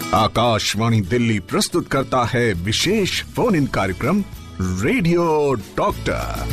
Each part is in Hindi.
आकाशवाणी दिल्ली प्रस्तुत करता है विशेष फोन इन कार्यक्रम रेडियो डॉक्टर।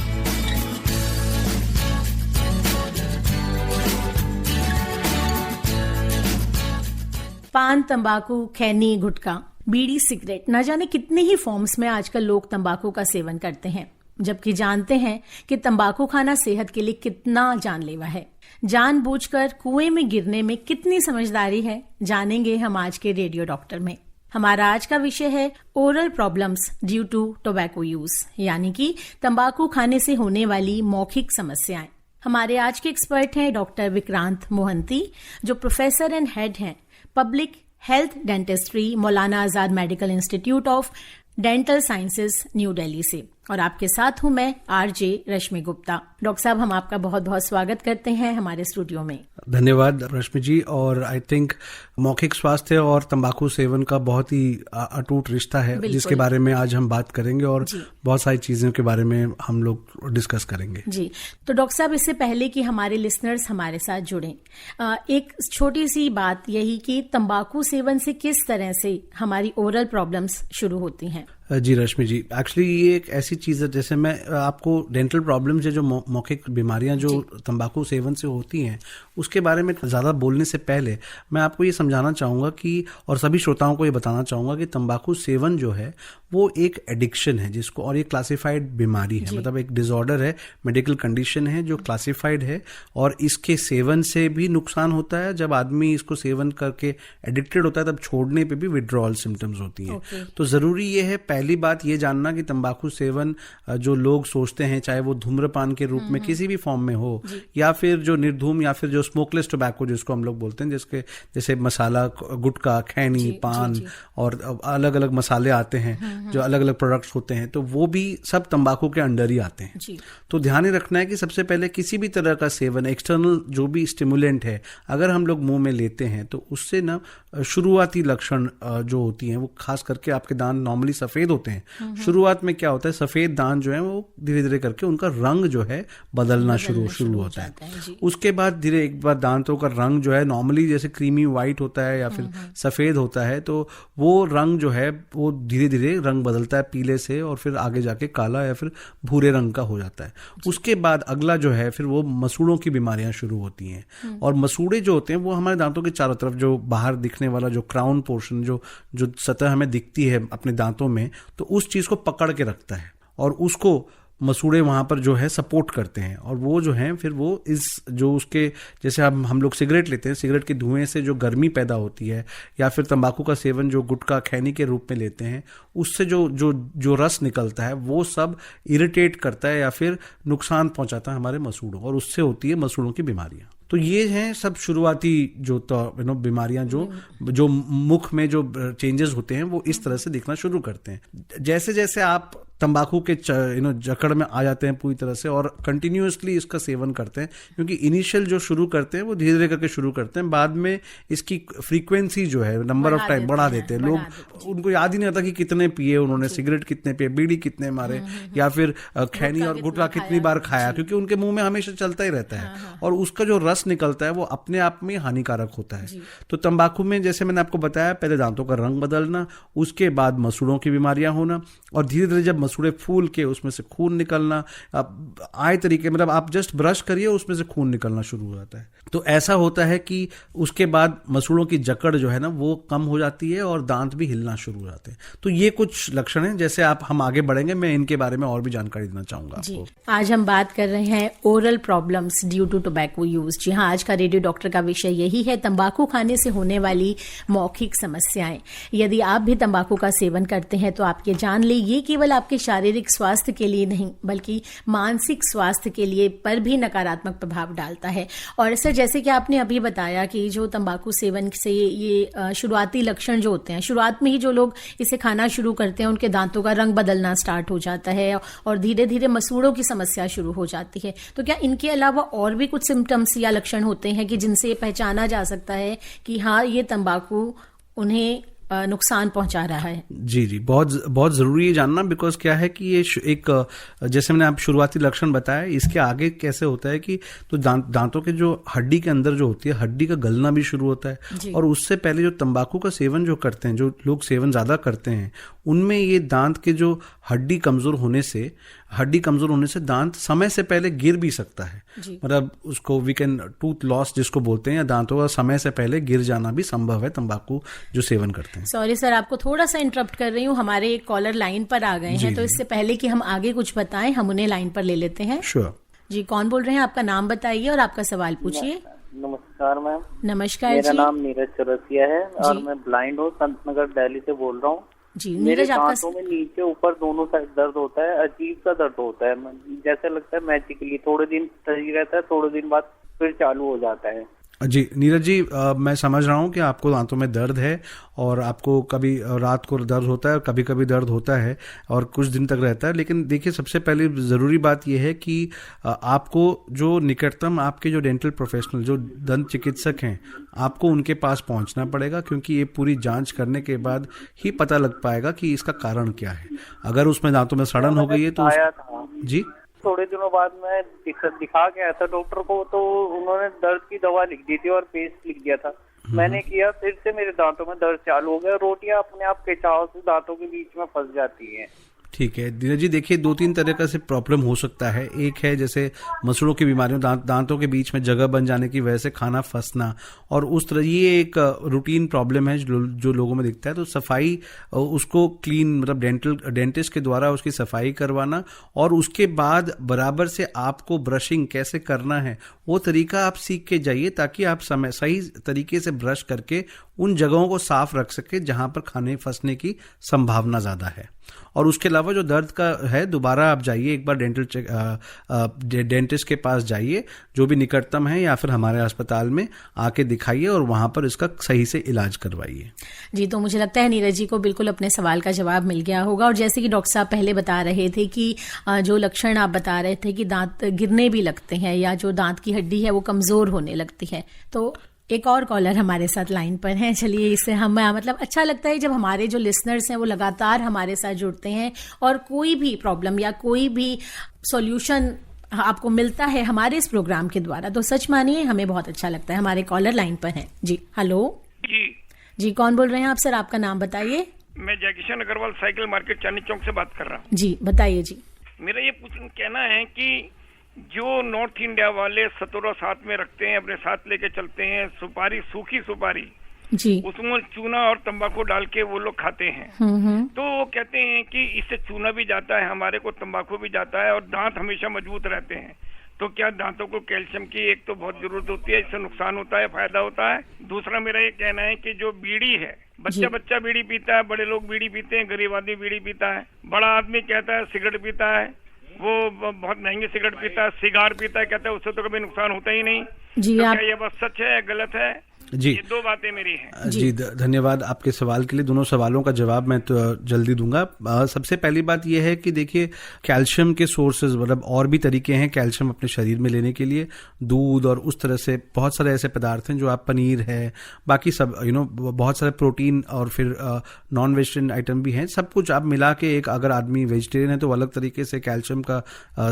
पान, तंबाकू, खैनी, गुटखा, बीड़ी, सिगरेट, न जाने कितने ही फॉर्म्स में आजकल लोग तंबाकू का सेवन करते हैं, जबकि जानते हैं कि तंबाकू खाना सेहत के लिए कितना जानलेवा है। जानबूझकर कुएं में गिरने में कितनी समझदारी है, जानेंगे हम आज के रेडियो डॉक्टर में। हमारा आज का विषय है oral problems due to tobacco use, यानी कि तंबाकू खाने से होने वाली मौखिक समस्याएं। हमारे आज के एक्सपर्ट हैं डॉक्टर विक्रांत मोहंती, जो प्रोफेसर एंड हेड हैं public health dentistry, Maulana Azad medical institute of dental sciences, new Delhi से। और आपके साथ हूं मैं आरजे रश्मि गुप्ता। डॉक्टर साहब, हम आपका बहुत बहुत स्वागत करते हैं हमारे स्टूडियो में। धन्यवाद रश्मि जी। और आई थिंक मौखिक स्वास्थ्य और तंबाकू सेवन का बहुत ही अटूट रिश्ता है, जिसके बारे में आज हम बात करेंगे और बहुत सारी चीजों के बारे में हम लोग डिस्कस करेंगे जी। तो डॉक्टर साहब, इससे पहले कि हमारे लिसनर्स हमारे साथ जुड़ें, एक छोटी सी बात यही कि तंबाकू सेवन से किस तरह से हमारी ओरल प्रॉब्लम्स शुरू होती हैं। जी रश्मि जी, एक्चुअली ये एक ऐसी चीज है, जैसे मैं आपको डेंटल प्रॉब्लम्स है जो मौखिक बीमारियां जो तंबाकू सेवन से होती हैं उसके बारे में ज़्यादा बोलने से पहले मैं आपको ये समझाना चाहूँगा कि, और सभी श्रोताओं को ये बताना चाहूँगा कि तंबाकू सेवन जो है वो एक एडिक्शन है जिसको, और ये क्लासिफाइड बीमारी है, मतलब एक डिसऑर्डर है, मेडिकल कंडीशन है जो क्लासिफाइड है। और इसके सेवन से भी नुकसान होता है, जब आदमी इसको सेवन करके एडिक्टेड होता है तब छोड़ने पे भी विड्रॉल सिम्टम्स होती हैं। तो ज़रूरी ये है, पहली बात ये जानना कि तंबाकू सेवन जो लोग सोचते हैं, चाहे वो धूम्रपान के रूप में किसी भी फॉर्म में हो, या फिर जो निर्धूम या फिर जो स्मोकलेस टोबैको जिसको हम लोग बोलते हैं, जिसके जैसे मसाला, गुटखा, खैनी, पान और अलग अलग मसाले आते हैं जो अलग अलग प्रोडक्ट्स होते हैं, तो वो भी सब तंबाकू के अंडर ही आते हैं। तो ध्यान ही रखना है कि सबसे पहले किसी भी तरह का सेवन, एक्सटर्नल जो भी स्टिमुलेंट है, अगर हम लोग मुंह में लेते हैं तो उससे ना शुरुआती लक्षण जो होती हैं, वो खास करके आपके दांत नॉर्मली सफेद होते हैं। शुरुआत में क्या होता है, सफेद दांत जो है वो धीरे धीरे करके उनका रंग जो है बदलना शुरू होता है। उसके बाद धीरे एक बार दांतों का रंग जो है नॉर्मली जैसे क्रीमी व्हाइट होता है या फिर सफेद होता है, तो वो रंग जो है वो धीरे धीरे रंग बदलता है पीले से, और फिर आगे जाके काला या फिर भूरे रंग का हो जाता है। उसके बाद अगला जो है फिर वो मसूड़ों की बीमारियां शुरू होती हैं। और मसूड़े जो होते हैं वो हमारे दांतों के चारों तरफ जो बाहर दिखने वाला जो क्राउन पोर्शन, जो सतह हमें दिखती है अपने दांतों में, तो उस चीज को पकड़ के रखता है और उसको मसूड़े वहां पर जो है सपोर्ट करते हैं। और वो जो है फिर वो इस जो उसके, जैसे हम लोग सिगरेट लेते हैं, सिगरेट के धुएं से जो गर्मी पैदा होती है, या फिर तंबाकू का सेवन जो गुटखा, खैनी के रूप में लेते हैं, उससे जो रस निकलता है वो सब इरिटेट करता है या फिर नुकसान पहुंचाता है हमारे मसूड़ों, और उससे होती है मसूड़ों की बीमारियां। तो ये हैं सब शुरुआती जो बीमारियां जो मुख में जो चेंजेस होते हैं वो इस तरह से दिखना शुरू करते हैं। जैसे जैसे आप तंबाकू के जकड़ में आ जाते हैं पूरी तरह से और कंटिन्यूअसली इसका सेवन करते हैं, क्योंकि इनिशियल जो शुरू करते हैं वो धीरे धीरे करके शुरू करते हैं, बाद में इसकी फ्रीक्वेंसी जो है, नंबर ऑफ टाइम बढ़ा देते हैं लोग। उनको याद ही नहीं आता कि कितने पिए उन्होंने, सिगरेट कितने पिए, बीड़ी कितने मारे, या फिर खैनी और गुटखा कितनी बार खाया, क्योंकि उनके मुंह में हमेशा चलता ही रहता है और उसका जो रस निकलता है वो अपने आप में हानिकारक होता है। तो तंबाकू में जैसे मैंने आपको बताया, पहले दांतों का रंग बदलना, उसके बाद मसूड़ों की बीमारियां होना, और धीरे धीरे जब मसूड़े फूल के उसमें से खून निकलना, आए तरीके, मतलब आप जस्ट ब्रश करिए उसमें से खून निकलना शुरू हो जाता है। तो ऐसा होता है कि उसके बाद मसूड़ों की जकड़ जो है ना वो कम हो जाती है और दांत भी हिलना शुरू हो जाते हैं। तो ये कुछ लक्षण हैं। जैसे हम आगे बढ़ेंगे, मैं इनके बारे में और भी जानकारी देना चाहूंगा आपको। आज हम बात कर रहे हैं oral problems due to tobacco use. जी हाँ, आज का रेडियो डॉक्टर का विषय यही है, तंबाकू खाने से होने वाली मौखिक समस्याएं। यदि आप भी तंबाकू का सेवन करते हैं तो आप ये जान ले, ये केवल आपके शारीरिक स्वास्थ्य के लिए नहीं बल्कि मानसिक स्वास्थ्य के लिए पर भी नकारात्मक प्रभाव डालता है। और सर, जैसे कि आपने अभी बताया कि जो तंबाकू सेवन से ये शुरुआती लक्षण जो होते हैं, शुरुआत में ही जो लोग इसे खाना शुरू करते हैं उनके दांतों का रंग बदलना स्टार्ट हो जाता है और धीरे धीरे मसूड़ों की समस्या शुरू हो जाती है। तो क्या इनके अलावा और भी कुछ सिम्टम्स या लक्षण होते हैं कि जिनसे पहचाना जा सकता है कि हाँ, ये तंबाकू उन्हें नुकसान पहुंचा रहा है। जी जी, बहुत बहुत जरूरी है जानना, बिकॉज क्या है कि ये एक जैसे मैंने आप शुरुआती लक्षण बताया, इसके आगे कैसे होता है कि तो दांतों के जो हड्डी के अंदर जो होती है, हड्डी का गलना भी शुरू होता है। और उससे पहले जो तंबाकू का सेवन जो करते हैं, जो लोग सेवन ज्यादा करते हैं, उनमें ये दांत के जो हड्डी कमजोर होने से दांत समय से पहले गिर भी सकता है। मतलब उसको टूथ लॉस जिसको बोलते हैं, या दांतों का समय से पहले गिर जाना भी संभव है तंबाकू जो सेवन करते हैं। सॉरी सर, आपको थोड़ा सा इंटरप्ट कर रही हूँ, हमारे एक कॉलर लाइन पर आ गए हैं, तो इससे पहले कि हम आगे कुछ बताएं, हम उन्हें लाइन पर ले लेते हैं। श्योर जी, कौन बोल रहे हैं? आपका नाम बताइए और आपका सवाल पूछिए। नमस्कार मैम। नमस्कार मेरा जी। नाम नीरज चौरसिया है और मैं ब्लाइंड हूँ, संत नगर दिल्ली से बोल रहा हूँ। जी मेरे नीरज, दांतों में नीचे ऊपर दोनों साइड दर्द होता है, अजीब सा दर्द होता है, जैसे लगता है मैजिकली थोड़े दिन सही रहता है, थोड़े दिन बाद फिर चालू हो जाता है। जी नीरज जी, मैं समझ रहा हूँ कि आपको दांतों में दर्द है और आपको कभी रात को दर्द होता है और कभी कभी दर्द होता है और कुछ दिन तक रहता है। लेकिन देखिए, सबसे पहले ज़रूरी बात यह है कि आपको जो निकटतम आपके जो डेंटल प्रोफेशनल, जो दंत चिकित्सक हैं, आपको उनके पास पहुंचना पड़ेगा, क्योंकि ये पूरी जांच करने के बाद ही पता लग पाएगा कि इसका कारण क्या है। अगर उसमें दांतों में सड़न हो गई है तो जी, थोड़े दिनों बाद मैं दिखा के आया था डॉक्टर को, तो उन्होंने दर्द की दवा लिख दी थी और पेस्ट लिख दिया था। मैंने किया, फिर से मेरे दांतों में दर्द चालू हो गया, रोटियां अपने आप खिंचाव से दांतों के बीच में फंस जाती हैं। ठीक है नीरज जी, देखिए 2-3 तरह का से प्रॉब्लम हो सकता है। एक है जैसे मसूड़ों की बीमारियों, दांतों के बीच में जगह बन जाने की वजह से खाना फंसना, और उस तरह ये एक रूटीन प्रॉब्लम है जो लोगों में दिखता है। तो सफाई, उसको क्लीन, मतलब डेंटिस्ट के द्वारा उसकी सफाई करवाना, और उसके बाद बराबर से आपको ब्रशिंग कैसे करना है वो तरीका आप सीख के जाइए, ताकि आप सही तरीके से ब्रश करके उन जगहों को साफ रख सके जहां पर खाने फंसने की संभावना ज्यादा है। और उसके अलावा जो दर्द का है, दोबारा आप जाइए एक बार डेंटिस्ट के पास जाइए, जो भी निकटतम है, या फिर हमारे अस्पताल में आके दिखाइए और वहां पर इसका सही से इलाज करवाइए। जी, तो मुझे लगता है नीरज जी को बिल्कुल अपने सवाल का जवाब मिल गया होगा। और जैसे कि डॉक्टर साहब पहले बता रहे थे कि जो लक्षण आप बता रहे थे कि दांत गिरने भी लगते हैं या जो दांत की हड्डी है वो कमजोर होने लगती है, तो एक और कॉलर हमारे साथ लाइन पर हैं। चलिए, इससे हम मतलब अच्छा लगता है जब हमारे जो लिसनर्स हैं वो लगातार हमारे साथ जुड़ते हैं और कोई भी प्रॉब्लम या कोई भी सॉल्यूशन आपको मिलता है हमारे इस प्रोग्राम के द्वारा, तो सच मानिए हमें बहुत अच्छा लगता है। हमारे कॉलर लाइन पर हैं। जी, हेलो जी, कौन बोल रहे हैं आप सर? आपका नाम बताइए। मैं जयकिशन अग्रवाल, साइकिल मार्केट, चांदनी चौक से बात कर रहा हूँ। जी बताइए। जी, मेरा ये कहना है कि जो नॉर्थ इंडिया वाले सतोरा साथ में रखते हैं, अपने साथ लेके चलते हैं, सुपारी, सूखी सुपारी, जी, उसमें चूना और तंबाकू डाल के वो लोग खाते हैं, तो वो कहते हैं कि इससे चूना भी जाता है, हमारे को तंबाकू भी जाता है और दांत हमेशा मजबूत रहते हैं। तो क्या दांतों को कैल्शियम की एक तो बहुत जरूरत होती है, इससे नुकसान होता है, फायदा होता है? दूसरा मेरा ये कहना है कि जो बीड़ी है, बच्चा बीड़ी पीता है, बड़े लोग बीड़ी पीते हैं, गरीब आदमी बीड़ी पीता है, बड़ा आदमी कहता है सिगरेट पीता है, वो बहुत महंगी सिगरेट पीता है, सिगार पीता है, कहता है उससे तो कभी नुकसान होता ही नहीं। जी, तो क्या ये बात सच है, गलत है? जी, ये दो बातें मेरी हैं। जी, धन्यवाद आपके सवाल के लिए। दोनों सवालों का जवाब मैं तो जल्दी दूंगा। सबसे पहली बात यह है कि देखिए, कैल्शियम के सोर्सेज, मतलब और भी तरीके हैं कैल्शियम अपने शरीर में लेने के लिए। दूध और उस तरह से बहुत सारे ऐसे पदार्थ हैं जो आप, पनीर है, बाकी सब बहुत सारे प्रोटीन और फिर नॉन वेजिटेरियन आइटम भी हैं। सब कुछ आप मिला के, एक अगर आदमी वेजिटेरियन है तो अलग तरीके से कैल्शियम का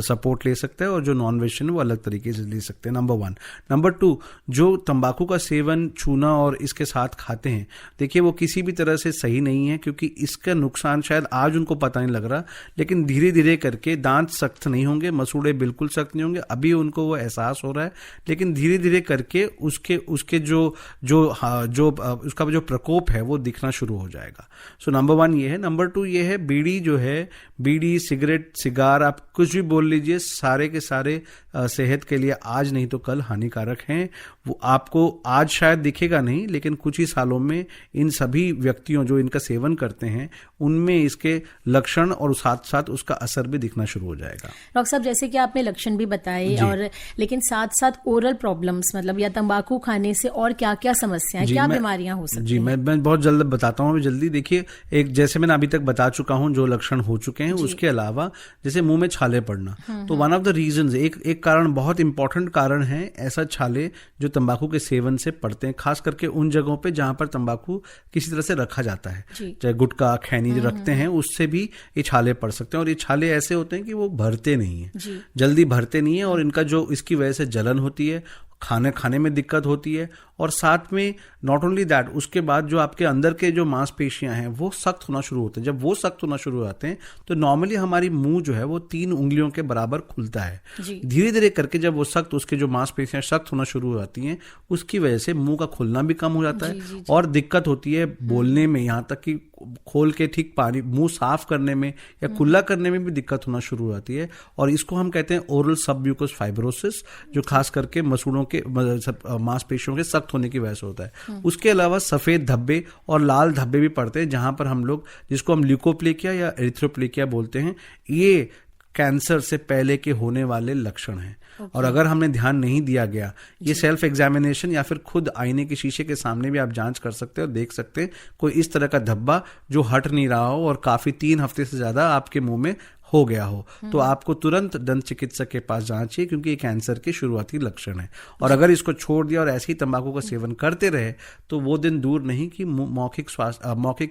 सपोर्ट ले सकता है, और जो नॉन वेजिटेरियन है वो अलग तरीके से ले सकते हैं। नंबर 1। नंबर 2, जो तंबाकू का सेवन, चूना और इसके साथ खाते हैं, देखिए वो किसी भी तरह से सही नहीं है, क्योंकि इसका नुकसान शायद आज उनको पता नहीं लग रहा, लेकिन धीरे धीरे करके दांत सख्त नहीं होंगे, मसूड़े बिल्कुल सख्त नहीं होंगे, अभी उनको वो एहसास हो रहा है, लेकिन धीरे धीरे करके उसके जो उसका जो प्रकोप है वो दिखना शुरू हो जाएगा। सो नंबर 1 ये है। नंबर 2 ये है, बीड़ी जो है, बीड़ी, सिगरेट, सिगार, आप कुछ भी बोल लीजिए, सारे के सारे सेहत के लिए आज नहीं तो कल हानिकारक हैं। वो आपको आज शायद दिखेगा नहीं, लेकिन कुछ ही सालों में इन सभी व्यक्तियों जो इनका सेवन करते हैं उनमें इसके लक्षण और साथ साथ उसका असर भी दिखना शुरू हो जाएगा। डॉक्टर साहब, जैसे कि आपने लक्षण भी बताए, और लेकिन साथ साथ ओरल प्रॉब्लम्स, मतलब या तंबाकू खाने से और क्या क्या समस्याएं, क्या बीमारियां हो सकती हैं? जी, मैं बहुत जल्द बताता हूँ। जल्दी देखिए, एक जैसे मैंने अभी तक बता चुका हूँ जो लक्षण हो चुके हैं, उसके अलावा जैसे मुंह में छाले पड़ना, तो वन ऑफ द रीजंस, एक कारण, बहुत इंपॉर्टेंट कारण है ऐसा छाले जो तंबाकू के सेवन से पड़ते पड़ते हैं, खास करके उन जगहों पे जहां पर तंबाकू किसी तरह से रखा जाता है, चाहे गुटखा खैनी जो रखते हैं उससे भी ये छाले पड़ सकते हैं। और ये छाले ऐसे होते हैं कि वो भरते नहीं है, जल्दी भरते नहीं है, और इनका जो इसकी वजह से जलन होती है, खाने में दिक्कत होती है, और साथ में नॉट ओनली दैट, उसके बाद जो आपके अंदर के जो मांसपेशियां हैं वो सख्त होना शुरू होते हैं। जब वो सख्त होना शुरू होते हैं तो नॉर्मली हमारी मुंह जो है वो 3 उंगलियों के बराबर खुलता है। धीरे धीरे करके जब वो सख्त, उसके जो मांसपेशियां सख्त होना शुरू हो जाती हैं, उसकी वजह से मुंह का खुलना भी कम हो जाता है और दिक्कत होती है बोलने में, यहाँ तक कि खोल के ठीक पानी मुंह साफ करने में या कुल्ला करने में भी दिक्कत होना शुरू हो जाती है। और इसको हम कहते हैं ओरल सबम्यूकस फाइब्रोसिस, जो खास करके मसूड़ों के मांसपेशियों के सख्त होने की वजह से होता है। उसके अलावा सफेद धब्बे और लाल धब्बे भी पड़ते हैं, जहां पर हम लोग, जिसको हम ल्यूकोप्लेकिया या एरिथ्रोप्लेकिया बोलते हैं, ये कैंसर से पहले के होने वाले लक्षण हैं। और अगर हमने ध्यान नहीं दिया गया, ये सेल्फ एग्जामिनेशन या फिर खुद आईने के शीशे के सामने भी आप जांच कर सकते हैं और देख सकते हैं कोई इस तरह का धब्बा जो हट नहीं रहा हो और काफी 3 हफ्ते से ज्यादा आपके मुंह में हो गया हो, तो आपको तुरंत दंत चिकित्सक के पास जाना चाहिए, क्योंकि ये कैंसर के शुरुआती लक्षण है। और अगर इसको छोड़ दिया और ऐसे ही तंबाकू का सेवन करते रहे तो वो दिन दूर नहीं कि मौखिक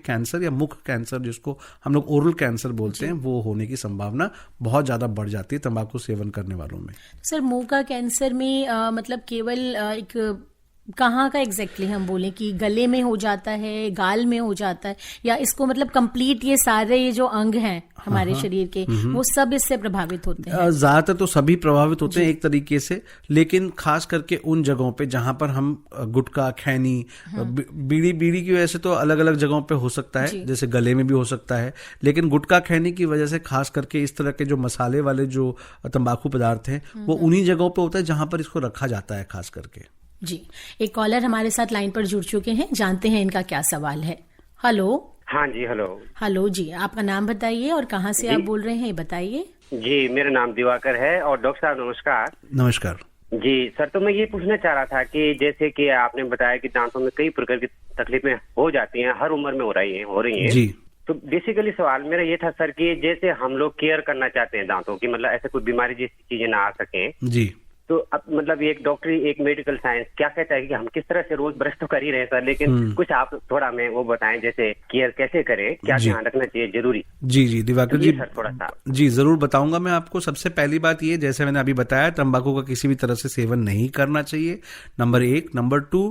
कैंसर या मुख कैंसर, जिसको हम लोग ओरल कैंसर बोलते हैं, वो होने की संभावना बहुत ज्यादा बढ़ जाती है तंबाकू सेवन करने वालों में। सर, मुंह का कैंसर में मतलब केवल एक कहाँ का एग्जैक्टली हम बोले कि गले में हो जाता है, गाल में हो जाता है, या इसको मतलब कंप्लीट ये सारे ये जो अंग हैं हमारे शरीर के वो सब इससे प्रभावित होते हैं? ज्यादातर तो सभी प्रभावित होते हैं एक तरीके से, लेकिन खास करके उन जगहों पे जहां पर हम गुटखा खैनी बीड़ी की वजह से तो अलग अलग जगहों पे हो सकता है, जैसे गले में भी हो सकता है, लेकिन गुटखा खैनी की वजह से खास करके इस तरह के जो मसाले वाले जो तंबाकू पदार्थ हैं वो उन्हीं जगहों पे होता है जहां पर इसको रखा जाता है खास करके। जी, एक कॉलर हमारे साथ लाइन पर जुड़ चुके हैं, जानते हैं इनका क्या सवाल है। हेलो। हाँ जी, हेलो। हेलो जी, आपका नाम बताइए और कहाँ से आप बोल रहे हैं, बताइए। जी, मेरा नाम दिवाकर है। और डॉक्टर साहब नमस्कार। नमस्कार जी सर, तो मैं ये पूछना चाह रहा था कि जैसे कि आपने बताया कि दांतों में कई प्रकार की तकलीफें हो जाती हैं, हर उम्र में हो रही हैं जी। तो बेसिकली सवाल मेरा ये था सर कि जैसे हम लोग केयर करना चाहते हैं दांतों की, मतलब ऐसे कोई बीमारी जैसी चीजें ना आ सके, जी, तो अब मतलब एक डॉक्टरी, एक मेडिकल साइंस क्या कहता है कि हम किस तरह से रोज ब्रश तो कर ही रहे हैं सर, लेकिन कुछ आप थोड़ा हमें वो बताएं, जैसे केयर कैसे करें, क्या ध्यान रखना चाहिए जरूरी? जी दिवाकर जी, सर थोड़ा सा जी जरूर बताऊंगा मैं आपको। सबसे पहली बात ये, जैसे मैंने अभी बताया, तंबाकू का किसी भी तरह से सेवन नहीं करना चाहिए, नंबर 1। नंबर 2,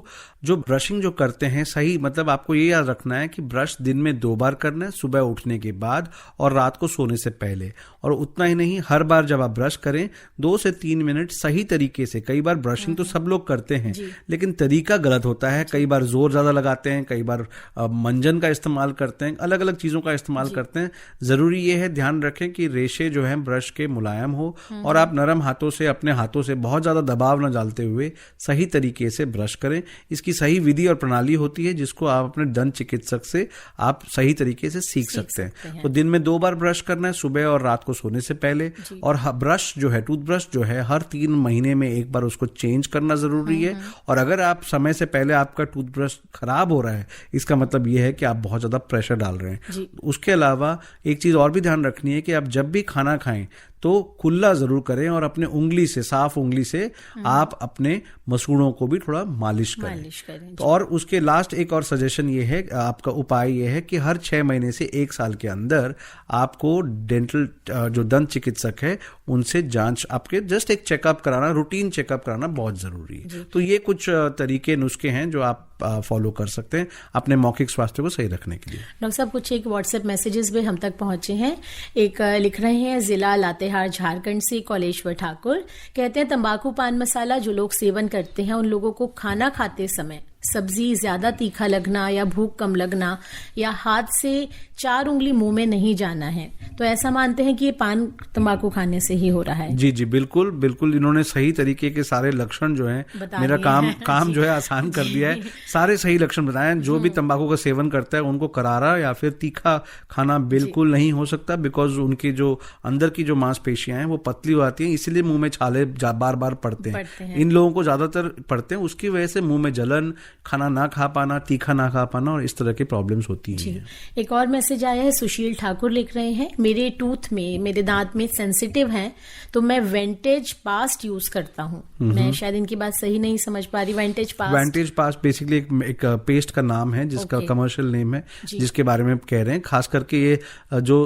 जो ब्रशिंग जो करते हैं सही, मतलब आपको ये याद रखना है कि ब्रश दिन में 2 बार करना है, सुबह उठने के बाद और रात को सोने से पहले। और उतना ही नहीं, हर बार जब आप ब्रश करें 2 से 3 मिनट सही तरीके से। कई बार ब्रशिंग तो सब लोग करते हैं लेकिन तरीका गलत होता है, कई बार जोर ज्यादा लगाते हैं, कई बार मंजन का इस्तेमाल करते हैं, अलग अलग चीजों का इस्तेमाल करते हैं। जरूरी ये है ध्यान रखें कि रेशे जो हैं ब्रश के मुलायम हो और आप नरम हाथों से, अपने हाथों से बहुत ज्यादा दबाव न डालते हुए सही तरीके से ब्रश करें। इसकी सही विधि और प्रणाली होती है जिसको आप अपने दंत चिकित्सक से आप सही तरीके से सीख सकते हैं। तो दिन में 2 बार ब्रश करना है, सुबह और रात को सोने से पहले। और ब्रश जो है, टूथब्रश जो है, हर 3 महीने में एक बार उसको चेंज करना जरूरी है। और अगर आप समय से पहले आपका टूथब्रश खराब हो रहा है, इसका मतलब यह है कि आप बहुत ज्यादा प्रेशर डाल रहे हैं। उसके अलावा एक चीज और भी ध्यान रखनी है कि आप जब भी खाना खाएं तो कुल्ला जरूर करें और अपने उंगली से, साफ उंगली से आप अपने मसूड़ों को भी थोड़ा मालिश करें। तो और उसके लास्ट एक और सजेशन ये है, आपका उपाय ये है कि हर 6 महीने से 1 साल के अंदर आपको डेंटल जो दंत चिकित्सक है उनसे जांच, आपके जस्ट एक चेकअप कराना, रूटीन चेकअप कराना बहुत जरूरी है। तो ये कुछ तरीके, नुस्खे हैं जो आप फॉलो कर सकते हैं अपने मौखिक स्वास्थ्य को सही रखने के लिए। डॉक्टर साहब, कुछ एक व्हाट्सएप मैसेजेस भी हम तक पहुंचे हैं। एक लिख रहे हैं, जिला लातेहार झारखंड से कौलेश्वर ठाकुर, कहते हैं तंबाकू पान मसाला जो लोग सेवन करते हैं उन लोगों को खाना खाते समय सब्जी ज्यादा तीखा लगना या भूख कम लगना या हाथ से 4 उंगली मुंह में नहीं जाना है, तो ऐसा मानते हैं कि ये पान तंबाकू खाने से ही हो रहा है। जी बिल्कुल बिल्कुल, इन्होंने सही तरीके के सारे लक्षण जो हैं, मेरा काम जो है आसान कर दिया है। सारे सही लक्षण बताए हैं। जो भी तंबाकू का सेवन करता है उनको करारा या फिर तीखा खाना बिल्कुल नहीं हो सकता, बिकॉज उनकी जो अंदर की जो मांसपेशियां हैं वो पतली हो जाती हैं, इसीलिए मुंह में छाले बार बार पड़ते हैं। इन लोगों को ज्यादातर पड़ते हैं, उसकी वजह से मुंह में जलन खाना ना खा पाना, तीखा ना खा पाना, और इस तरह की प्रॉब्लम्स होती हैं। एक और मैसेज आया है, सुशील ठाकुर लिख रहे हैं, मेरे टूथ में, मेरे दांत में सेंसिटिव हैं, तो मैं वेंटेज पास्ट यूज करता हूँ। मैं शायद इनकी बात सही नहीं समझ पा रही। वेंटेज पास्ट बेसिकली एक पेस्ट का नाम है जिसका कमर्शियल नेम है, जिसके बारे में कह रहे हैं। खास करके ये जो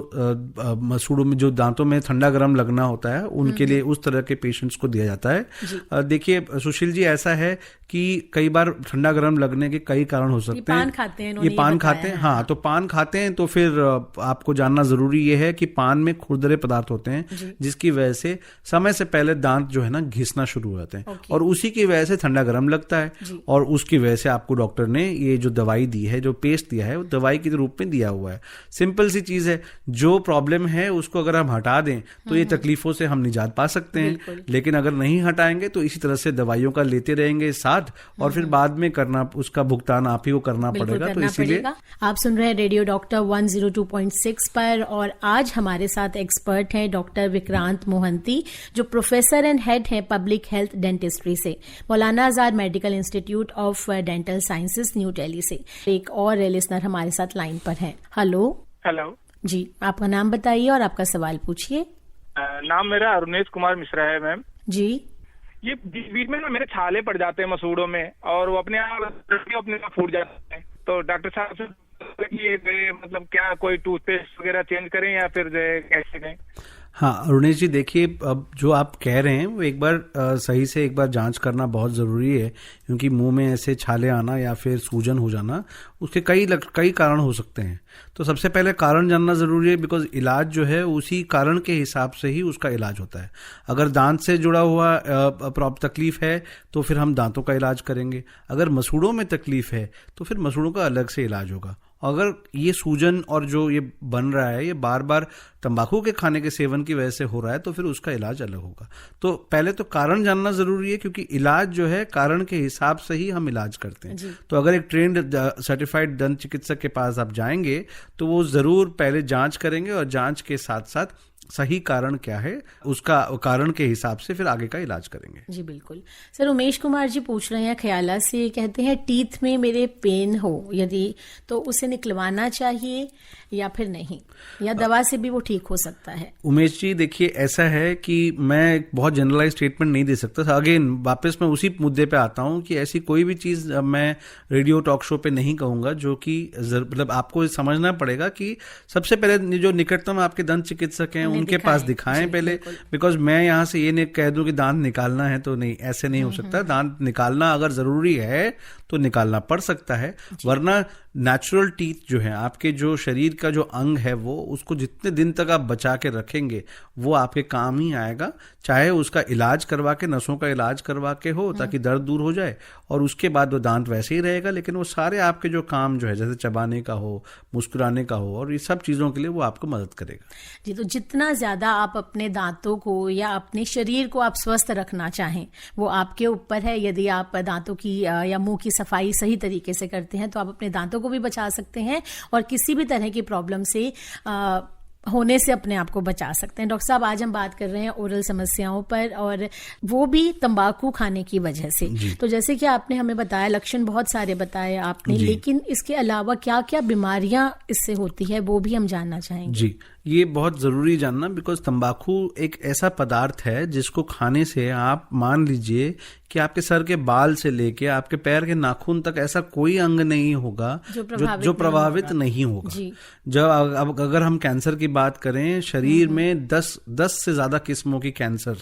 मसूड़ों में, जो दांतों में ठंडा गर्म लगना होता है, उनके लिए उस तरह के पेशेंट्स को दिया जाता है। देखिए सुशील जी, ऐसा है कि कई बार ठंडा गर्म लगने के कई कारण हो सकते हैं। पान खाते हैं, ये पान खाते हैं, हाँ, तो पान खाते हैं तो फिर आपको जानना जरूरी ये है कि पान में खुरदरे पदार्थ होते हैं, जिसकी वजह से समय से पहले दांत जो है ना घिसना शुरू हो जाते हैं, और उसी की वजह से ठंडा गर्म लगता है, और उसकी वजह से आपको डॉक्टर ने ये जो दवाई दी है, जो पेस्ट दिया है, वो दवाई के रूप में दिया हुआ है। सिंपल सी चीज है, जो प्रॉब्लम है उसको अगर हम हटा दें तो ये तकलीफों से हम निजात पा सकते हैं, लेकिन अगर नहीं हटाएंगे तो इसी तरह से दवाइयों का लेते रहेंगे साथ, और फिर बाद में करना, उसका भुगतान आप ही को करना पड़ेगा। तो इसीलिए आप सुन रहे हैं रेडियो डॉक्टर 102.6 पर, और आज हमारे साथ एक्सपर्ट हैं डॉक्टर विक्रांत मोहंती, जो प्रोफेसर एंड हेड हैं पब्लिक हेल्थ डेंटिस्ट्री से, Maulana Azad medical institute of dental sciences, new Delhi से। एक और लिसनर हमारे साथ लाइन पर है। हेलो जी, आपका नाम बताइए और आपका सवाल पूछिए। नाम मेरा अरुणेश कुमार मिश्रा है मैम जी। ये बीच में ना मेरे छाले पड़ जाते हैं मसूड़ों में, और वो अपने आप फूट जाते हैं। तो डॉक्टर साहब से ये मतलब क्या कोई टूथपेस्ट वगैरह चेंज करें या फिर कैसे करें? हाँ अरुणेश जी, देखिए अब जो आप कह रहे हैं वो एक बार सही से एक बार जांच करना बहुत ज़रूरी है, क्योंकि मुंह में ऐसे छाले आना या फिर सूजन हो जाना, उसके कई कारण हो सकते हैं। तो सबसे पहले कारण जानना ज़रूरी है, बिकॉज इलाज जो है उसी कारण के हिसाब से ही उसका इलाज होता है। अगर दांत से जुड़ा हुआ तकलीफ है तो फिर हम दांतों का इलाज करेंगे, अगर मसूड़ों में तकलीफ है तो फिर मसूड़ों का अलग से इलाज होगा। अगर ये सूजन और जो ये बन रहा है ये बार बार तंबाकू के खाने के सेवन की वजह से हो रहा है तो फिर उसका इलाज अलग होगा। तो पहले तो कारण जानना जरूरी है, क्योंकि इलाज जो है कारण के हिसाब से ही हम इलाज करते हैं। तो अगर एक ट्रेंड सर्टिफाइड दंत चिकित्सक के पास आप जाएंगे तो वो जरूर पहले जांच करेंगे, और जांच के साथ साथ सही कारण क्या है उसका कारण के हिसाब से फिर आगे का इलाज करेंगे। जी बिल्कुल। सर उमेश कुमार जी पूछ रहे हैं ख्याला से, कहते हैं टीथ में मेरे पेन हो यदि तो उसे निकलवाना चाहिए या फिर नहीं, या दवा से भी वो ठीक हो सकता है? उमेश जी देखिए, ऐसा है कि मैं बहुत जनरलाइज स्टेटमेंट नहीं दे सकता। अगेन वापस मैं उसी मुद्दे पे आता हूं कि ऐसी कोई भी चीज मैं रेडियो टॉक शो पे नहीं कहूंगा, जो कि मतलब आपको समझना पड़ेगा कि सबसे पहले जो निकटतम आपके दंत चिकित्सक हैं उनके पास दिखाएं पहले, बिकॉज मैं यहाँ से ये नहीं कह दूं कि दांत निकालना है तो नहीं, ऐसे नहीं हो सकता। दांत निकालना अगर जरूरी है तो निकालना पड़ सकता है, वरना नेचुरल टीथ जो है, आपके जो शरीर का जो अंग है, वो उसको जितने दिन तक आप बचा के रखेंगे वो आपके काम ही आएगा, चाहे उसका इलाज करवा के, नसों का इलाज करवा के हो ताकि दर्द दूर हो जाए, और उसके बाद वो दांत वैसे ही रहेगा, लेकिन वो सारे आपके जो काम जो है, जैसे चबाने का हो, मुस्कुराने का हो, और ये सब चीजों के लिए वो आपको मदद करेगा। जी, तो जितना ज्यादा आप अपने दांतों को या अपने शरीर को आप स्वस्थ रखना चाहें वो आपके ऊपर है। यदि आप दांतों की या मुंह की सफाई सही तरीके से करते हैं तो आप अपने दांतों को भी बचा सकते हैं और किसी भी तरह की प्रॉब्लम से होने से अपने आप को बचा सकते हैं। डॉक्टर साहब, आज हम बात कर रहे हैं ओरल समस्याओं पर, और वो भी तंबाकू खाने की वजह से। तो जैसे कि आपने हमें बताया, लक्षण बहुत सारे बताए आपने, लेकिन इसके अलावा क्या क्या बीमारियां इससे होती है वो भी हम जानना चाहेंगे। जी, ये बहुत जरूरी जानना, बिकॉज तंबाकू एक ऐसा पदार्थ है जिसको खाने से आप मान लीजिए कि आपके सर के बाल से लेके आपके पैर के नाखून तक ऐसा कोई अंग नहीं होगा जो प्रभावित नहीं होगा। जब अगर हम कैंसर की बात करें, शरीर में 10 से ज्यादा किस्मों की कैंसर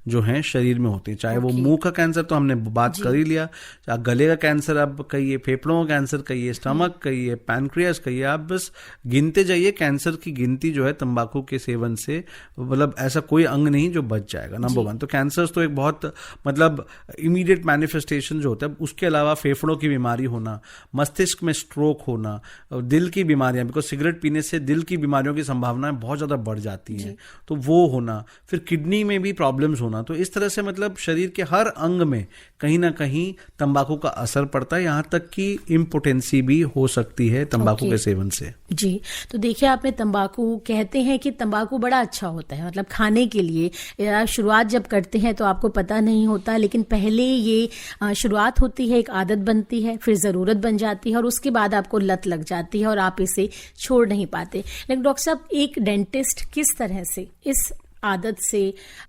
जो हैं शरीर में होती है। चाहे वो मुंह का कैंसर तो हमने बात कर ही लिया, चाहे गले का कैंसर आप कहिए, फेफड़ों का कैंसर कहिए, स्टमक कहिए, पैनक्रियास कहिए, आप बस गिनते जाइए। कैंसर की गिनती जो है तंबाकू के सेवन से, मतलब ऐसा कोई अंग नहीं जो बच जाएगा, नंबर 1। तो कैंसर तो एक बहुत मतलब इमीडिएट मैनिफेस्टेशन जो होता है। उसके अलावा फेफड़ों की बीमारी होना, मस्तिष्क में स्ट्रोक होना, दिल की बीमारियां, बिकॉज सिगरेट पीने से दिल की बीमारियों की संभावनाएं बहुत ज्यादा बढ़ जाती हैं, तो वो होना, फिर किडनी में भी प्रॉब्लम्स होना। तो इस तरह से मतलब शरीर के हर अंग में कहीं ना कहीं तंबाकू का असर पड़ता है, यहां तक कि इम्पोटेंसी भी हो सकती है तंबाकू के सेवन से। जी, तो देखिए आपने तंबाकू कह कहते हैं कि तंबाकू बड़ा अच्छा होता है, मतलब खाने के लिए, या शुरुआत जब करते हैं तो आपको पता नहीं होता, लेकिन पहले ये शुरुआत होती है, एक आदत बनती है, फिर ज़रूरत बन जाती है और उसके बाद आपको लत लग जाती है और आप इसे छोड़ नहीं पाते। लेकिन डॉक्टर साहब, एक डेंटिस्ट किस तरह से इस आदत से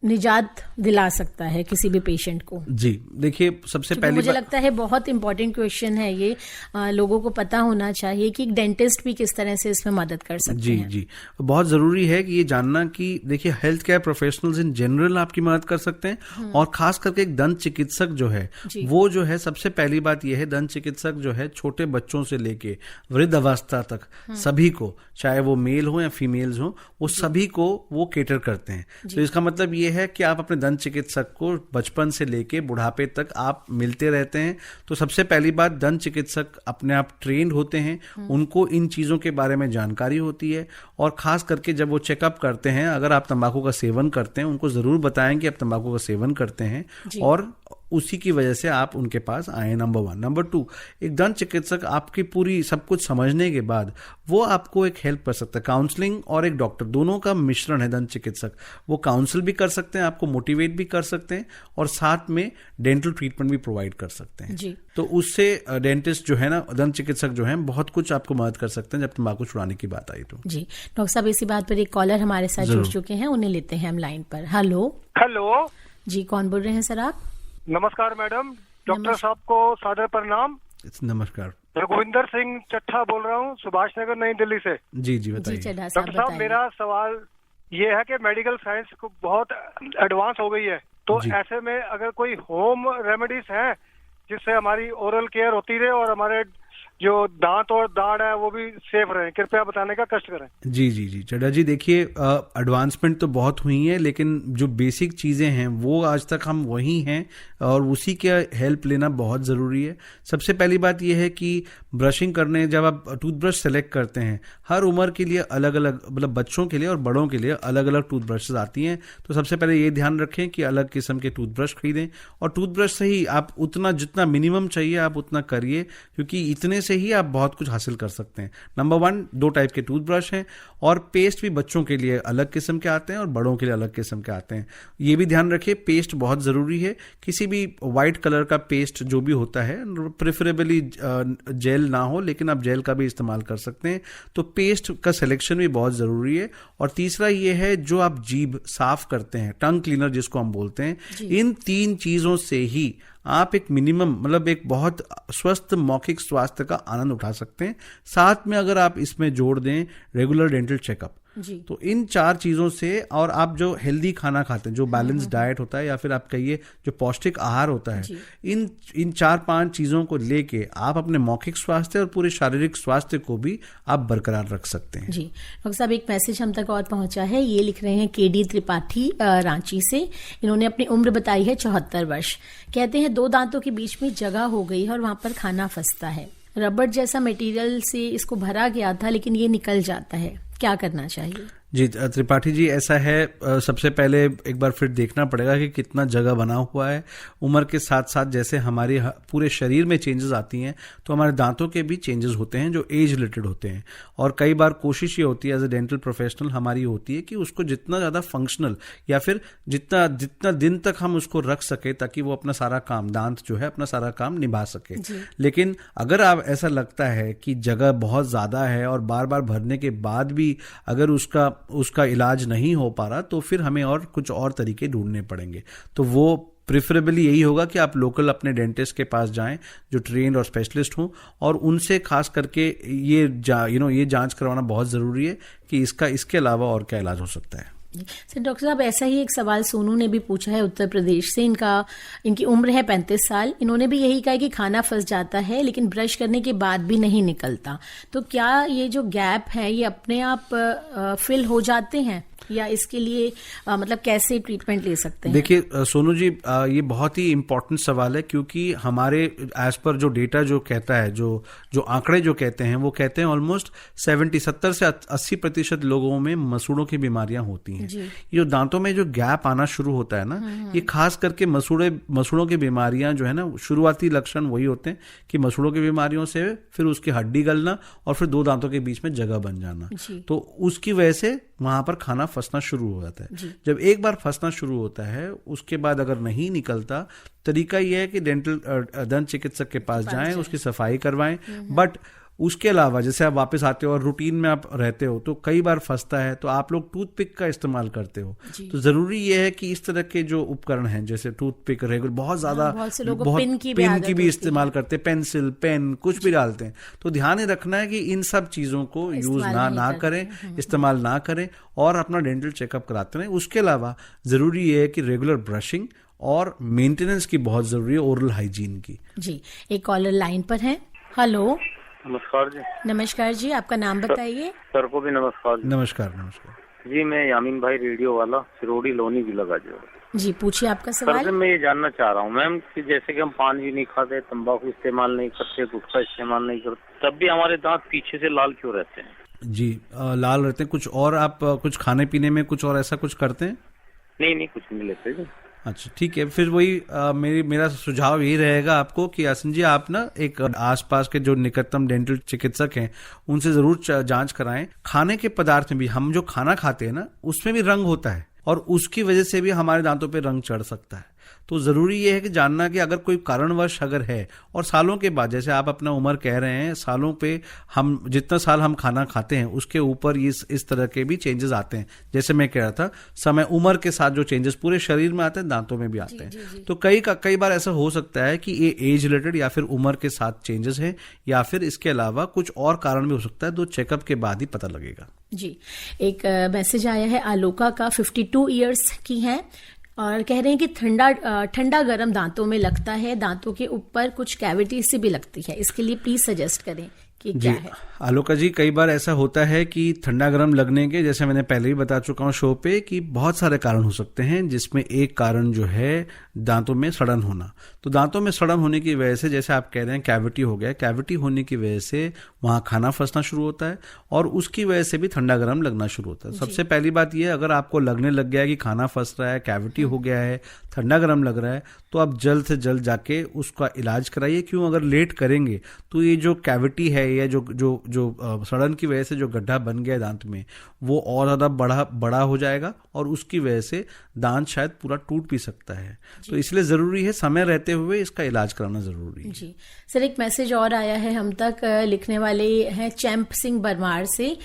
निजात दिला सकता है किसी भी पेशेंट को? जी देखिए, सबसे पहले मुझे लगता है बहुत इंपॉर्टेंट क्वेश्चन है ये, लोगों को पता होना चाहिए कि एक डेंटिस्ट भी किस तरह से इसमें मदद कर सकते हैं। जी, बहुत जरूरी है कि ये जानना कि देखिए, health care professionals in general आपकी मदद कर सकते हैं, और खास करके एक दंत चिकित्सक जो है वो जो है, सबसे पहली बात ये है, दंत चिकित्सक जो है छोटे बच्चों से लेके वृद्ध अवस्था तक सभी को, चाहे वो मेल हो या फीमेल्स हो, वो सभी को वो केटर करते हैं। तो इसका मतलब ये है कि आप अपने दंत चिकित्सक को बचपन से लेके बुढ़ापे तक आप मिलते रहते हैं। तो सबसे पहली बात, दंत चिकित्सक अपने आप ट्रेंड होते हैं, उनको इन चीज़ों के बारे में जानकारी होती है, और खास करके जब वो चेकअप करते हैं, अगर आप तंबाकू का सेवन करते हैं, उनको ज़रूर बताएं कि आप तंबाकू का सेवन करते हैं और उसी की वजह से आप उनके पास आए, नंबर 1। नंबर 2, एक दंत चिकित्सक आपकी पूरी सब कुछ समझने के बाद वो आपको एक हेल्प कर सकता है। काउंसलिंग और एक डॉक्टर दोनों का मिश्रण है दंत चिकित्सक, वो काउंसिल भी कर सकते हैं, आपको मोटिवेट भी कर सकते हैं, और साथ में डेंटल ट्रीटमेंट भी प्रोवाइड कर सकते हैं जी। तो उससे डेंटिस्ट जो है ना, दंत चिकित्सक जो है, बहुत कुछ आपको मदद कर सकते हैं जब तंबाकू छुड़ाने की बात आई तो। जी डॉक्टर साहब, इसी बात पर एक कॉलर हमारे साथ जुड़ चुके हैं, उन्हें लेते हैं हम लाइन पर। हेलो जी, कौन बोल रहे हैं सर आप? नमस्कार मैडम, डॉक्टर साहब को सादर प्रणाम। नमस्कार, रघुविंदर सिंह चट्ठा बोल रहा हूँ, सुभाष नगर, नई दिल्ली से। जी बताइए। डॉक्टर साहब, मेरा सवाल ये है कि मेडिकल साइंस को बहुत एडवांस हो गई है, तो ऐसे में अगर कोई होम रेमेडीज हैं जिससे हमारी ओरल केयर होती रहे और हमारे जो दांत और दाढ़ है वो भी सेफ रहे, कृपया बताने का कष्ट करें। जी चड्ढा जी, देखिए, एडवांसमेंट तो बहुत हुई है, लेकिन जो बेसिक चीज़ें हैं वो आज तक हम वही हैं, और उसी के हेल्प लेना बहुत ज़रूरी है। सबसे पहली बात यह है कि ब्रशिंग करने, जब आप टूथब्रश सेलेक्ट करते हैं, हर उम्र के लिए अलग अलग, मतलब बच्चों के लिए और बड़ों के लिए अलग अलग टूथब्रशेस आती हैं। तो सबसे पहले ये ध्यान रखें कि अलग किस्म के टूथब्रश खरीदें, और टूथब्रश से ही आप उतना, जितना मिनिमम चाहिए आप उतना करिए, क्योंकि इतने से ही आप बहुत कुछ हासिल कर सकते हैं। नंबर 1, 2 टाइप के टूथब्रश हैं, और पेस्ट भी बच्चों के लिए अलग किस्म के आते हैं और बड़ों के लिए अलग किस्म के आते हैं। ये भी ध्यान रखिए, पेस्ट बहुत ज़रूरी है। किसी भी वाइट कलर का पेस्ट जो भी होता है, प्रेफरेबली जेल ना हो, लेकिन आप जेल का भी इस्तेमाल कर सकते हैं। तो पेस्ट का सिलेक्शन भी बहुत ज़रूरी है। और तीसरा ये है, जो आप जीभ साफ करते हैं, टंग क्लीनर जिसको हम बोलते हैं, इन 3 चीज़ों से ही आप एक मिनिमम, मतलब एक बहुत स्वस्थ मौखिक स्वास्थ्य का आनंद उठा सकते हैं। साथ में अगर आप इसमें जोड़ दें रेगुलर डेंटल चेकअप, तो इन 4 चीज़ों से, और आप जो हेल्दी खाना खाते हैं, जो बैलेंस डाइट होता है, या फिर आप कहिए जो पौष्टिक आहार होता है, इन 4-5 चीज़ों को लेके आप अपने मौखिक स्वास्थ्य और पूरे शारीरिक स्वास्थ्य को भी आप बरकरार रख सकते हैं। जी डॉक्टर साहब, एक मैसेज हम तक और पहुंचा है, ये लिख रहे हैं केडी त्रिपाठी रांची से। इन्होंने अपनी उम्र बताई है 74 वर्ष। कहते हैं 2 दांतों के बीच में जगह हो गई है और वहां पर खाना फंसता है, रबड़ जैसा मटेरियल से इसको भरा गया था, लेकिन ये निकल जाता है, क्या करना चाहिए? जी त्रिपाठी जी, ऐसा है, सबसे पहले एक बार फिर देखना पड़ेगा कि कितना जगह बना हुआ है। उम्र के साथ साथ जैसे हमारी पूरे शरीर में चेंजेस आती हैं, तो हमारे दांतों के भी चेंजेस होते हैं जो एज रिलेटेड होते हैं। और कई बार कोशिश ये होती है एज ए डेंटल प्रोफेशनल हमारी होती है कि उसको जितना ज़्यादा फंक्शनल, या फिर जितना दिन तक हम उसको रख सके, ताकि वो अपना सारा काम, दांत जो है अपना सारा काम निभा सके। लेकिन अगर आप ऐसा लगता है कि जगह बहुत ज़्यादा है और बार बार भरने के बाद भी अगर उसका इलाज नहीं हो पा रहा, तो फिर हमें और कुछ और तरीके ढूंढने पड़ेंगे। तो वो प्रेफरेबली यही होगा कि आप लोकल अपने डेंटिस्ट के पास जाएं जो ट्रेन्ड और स्पेशलिस्ट हों, और उनसे खास करके ये जांच करवाना बहुत ज़रूरी है कि इसके अलावा और क्या इलाज हो सकता है। सर डॉक्टर साहब, ऐसा ही एक सवाल सोनू ने भी पूछा है उत्तर प्रदेश से। इनकी उम्र है 35 साल। इन्होंने भी यही कहा है कि खाना फंस जाता है लेकिन ब्रश करने के बाद भी नहीं निकलता। तो क्या ये जो गैप है ये अपने आप फिल हो जाते हैं, या इसके लिए मतलब कैसे ट्रीटमेंट ले सकते हैं? देखिए सोनू जी, ये बहुत ही इम्पोर्टेंट सवाल है, क्योंकि हमारे एज पर जो डेटा जो कहता है, जो आंकड़े जो कहते हैं, वो कहते हैं ऑलमोस्ट 70 से 80% लोगों में मसूड़ों की बीमारियां होती हैं। ये जो दांतों में जो गैप आना शुरू होता है ना, ये खास करके मसूड़ों की बीमारियां जो है ना, शुरुआती लक्षण वही होते हैं कि मसूड़ों की बीमारियों से फिर उसकी हड्डी गलना और फिर 2 दांतों के बीच में जगह बन जाना। तो उसकी वजह से वहां पर खाना फंसना शुरू हो जाता है। जब एक बार फंसना शुरू होता है, उसके बाद अगर नहीं निकलता, तरीका यह है कि डेंटल दंत चिकित्सक के पास जाएं, उसकी सफाई करवाएं। बट उसके अलावा जैसे आप वापस आते हो और रूटीन में आप रहते हो तो कई बार फंसता है, तो आप लोग टूथपिक का इस्तेमाल करते हो। तो जरूरी ये है कि इस तरह के जो उपकरण हैं, जैसे टूथपिक रेगुलर, बहुत ज्यादा बहुत पिन की भी इस्तेमाल करते हैं, पेंसिल, पेन, कुछ भी डालते हैं। तो ध्यान ये रखना है कि इन सब चीजों को यूज ना करें, इस्तेमाल ना करें और अपना डेंटल चेकअप कराते रहें। उसके अलावा जरूरी ये है कि रेगुलर ब्रशिंग और मेंटेनेंस की बहुत जरूरी है, ओरल हाइजीन की। जी, एक कॉलर लाइन पर है। हेलो, नमस्कार जी। नमस्कार जी, आपका नाम बताइए। सर को भी नमस्कार। नमस्कार जी, मैं यामीन भाई, रेडियो वाला, सिरोड़ी लोनी जिला गाजीपुर। जी, पूछिए आपका सवाल। सर मैं ये जानना चाह रहा हूँ मैम कि जैसे कि हम पान भी नहीं खाते, तंबाकू इस्तेमाल नहीं करते, गुटखा इस्तेमाल नहीं करते, तब भी हमारे दांत पीछे से लाल क्यों रहते हैं? जी, लाल रहते हैं। कुछ और आप कुछ खाने पीने में कुछ और ऐसा कुछ करते हैं? नहीं, कुछ नहीं लेते जी। अच्छा, ठीक है। फिर वही मेरा सुझाव यही रहेगा आपको कि आसन जी, आप ना एक आसपास के जो निकटतम डेंटल चिकित्सक हैं उनसे जरूर जांच कराएं। खाने के पदार्थ में भी, हम जो खाना खाते हैं ना, उसमें भी रंग होता है और उसकी वजह से भी हमारे दांतों पे रंग चढ़ सकता है। तो जरूरी ये है कि जानना कि अगर कोई कारणवश अगर है, और सालों के बाद, जैसे आप अपना उम्र कह रहे हैं, सालों पे हम जितना साल हम खाना खाते हैं उसके ऊपर इस तरह के भी चेंजेस आते हैं। जैसे मैं कह रहा था, समय उम्र के साथ जो चेंजेस पूरे शरीर में आते हैं, दांतों में भी आते हैं। तो कई बार ऐसा हो सकता है कि ये एज रिलेटेड या फिर उम्र के साथ चेंजेस है, या फिर इसके अलावा कुछ और कारण भी हो सकता है। तो चेकअप के बाद ही पता लगेगा। जी, एक मैसेज आया है आलोका का, 52 ईयर्स की है और कह रहे हैं कि ठंडा गरम दांतों में लगता है, दांतों के ऊपर कुछ कैविटी से भी लगती है, इसके लिए प्लीज सजेस्ट करें कि क्या है। आलोका जी, कई बार ऐसा होता है कि ठंडा गर्म लगने के, जैसे मैंने पहले ही बता चुका हूं शो पे, कि बहुत सारे कारण हो सकते हैं, जिसमें एक कारण जो है दांतों में सड़न होना। तो दांतों में सड़न होने की वजह से, जैसे आप कह रहे हैं कैविटी हो गया, कैविटी होने की वजह से वहां खाना फंसना शुरू होता है और उसकी वजह से भी ठंडा गर्म लगना शुरू होता है। सबसे पहली बात यह, अगर आपको लगने लग गया है कि खाना फंस रहा है, कैविटी हो गया है, ठंडा गर्म लग रहा है, तो आप जल्द से जल्द जाके उसका इलाज कराइए। क्यों? अगर लेट करेंगे तो ये जो कैविटी है या जो सड़न की वजह से जो गड्ढा बन गया दांत में, वो और ज्यादा बड़ा हो जाएगा और उसकी वजह से दांत शायद पूरा टूट भी सकता है। तो इसलिए जरूरी है समय रहते हुए इसका इलाज कराना जरूरी है। जी सर, एक मैसेज और आया है हम तक, लिखने वाले हैं चैंप सिंह बरमार से।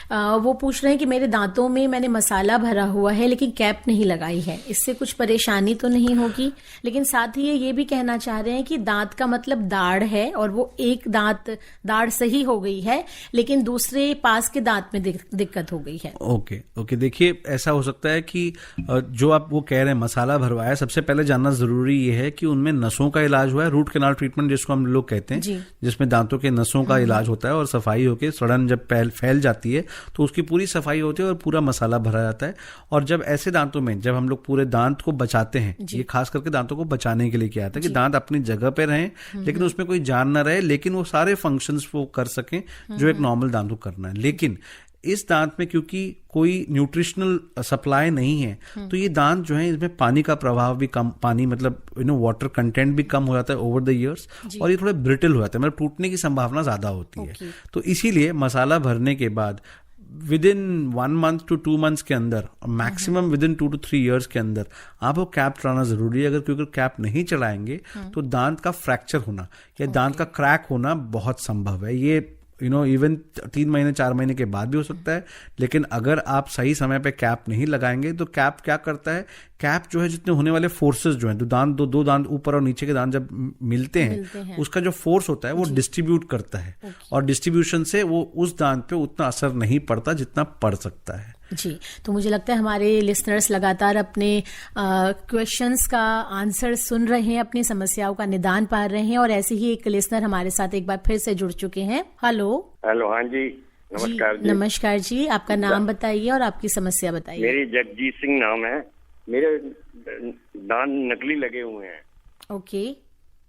वो पूछ रहे हैं कि मेरे दांतों में मैंने मसाला भरा हुआ है लेकिन कैप नहीं लगाई है, इससे कुछ परेशानी तो नहीं होगी? लेकिन साथ ही ये भी कहना चाह रहे हैं कि दांत का मतलब दाढ़ है और वो एक दाढ़ सही हो गई है लेकिन दूसरे पास के दांत में दिक्कत हो गई है। ओके, देखिए ऐसा हो सकता है कि जो आप वो कह रहे हैं मसाला भरवाया, सबसे पहले जानना जरूरी ये है कि उनमें नसों का इलाज हुआ है, रूट कैनाल ट्रीटमेंट जिसको हम लोग कहते हैं, जिसमें दांतों के नसों का इलाज होता है और सफाई होकर सड़न जब फैल जाती है तो उसकी पूरी सफाई होती है और पूरा मसाला भरा जाता है। और जब ऐसे दांतों में जब हम लोग पूरे दांत को बचाते हैं, ये खास करके दांतों को बचाने के लिए किया जाता है कि दांत अपनी जगह पे रहें लेकिन उसमें कोई जान ना रहे, लेकिन वो सारे फंक्शंस वो कर सकें जो एक नॉर्मल दांत को करना है। लेकिन इस दांत में क्योंकि कोई न्यूट्रिशनल सप्लाई नहीं है, तो ये दांत जो है इसमें पानी का प्रभाव भी कम, पानी मतलब वाटर कंटेंट भी कम हो जाता है ओवर द इयर्स, और ये थोड़े ब्रिटल हो जाते हैं, मतलब टूटने की संभावना ज्यादा होती है। तो इसीलिए मसाला भरने के बाद with in 1 month to 2 months के अंदर, maximum with in 2 to 3 years के अंदर आपको कैप चढ़ाना जरूरी है। क्योंकि कैप नहीं चढ़ाएंगे तो दांत का फ्रैक्चर होना या दांत का क्रैक होना बहुत संभव है। ये इवन 3 महीने 4 महीने के बाद भी हो सकता है। लेकिन अगर आप सही समय पे कैप नहीं लगाएंगे तो कैप क्या करता है, कैप जो है जितने होने वाले फोर्सेस जो हैं, दो दांत ऊपर और नीचे के दांत जब मिलते हैं उसका जो फोर्स होता है वो डिस्ट्रीब्यूट करता है, और डिस्ट्रीब्यूशन से वो उस दांत पे उतना असर नहीं पड़ता जितना पड़ सकता है। जी, तो मुझे लगता है हमारे लिसनर्स लगातार अपने क्वेश्चंस का आंसर सुन रहे हैं, अपनी समस्याओं का निदान पा रहे हैं, और ऐसे ही एक लिसनर हमारे साथ एक बार फिर से जुड़ चुके हैं। हेलो, हाँ जी, नमस्कार जी। नमस्कार जी, आपका नाम बताइए और आपकी समस्या बताइए। मेरी जगजीत सिंह नाम है, मेरे दांत नकली लगे हुए हैं। ओके,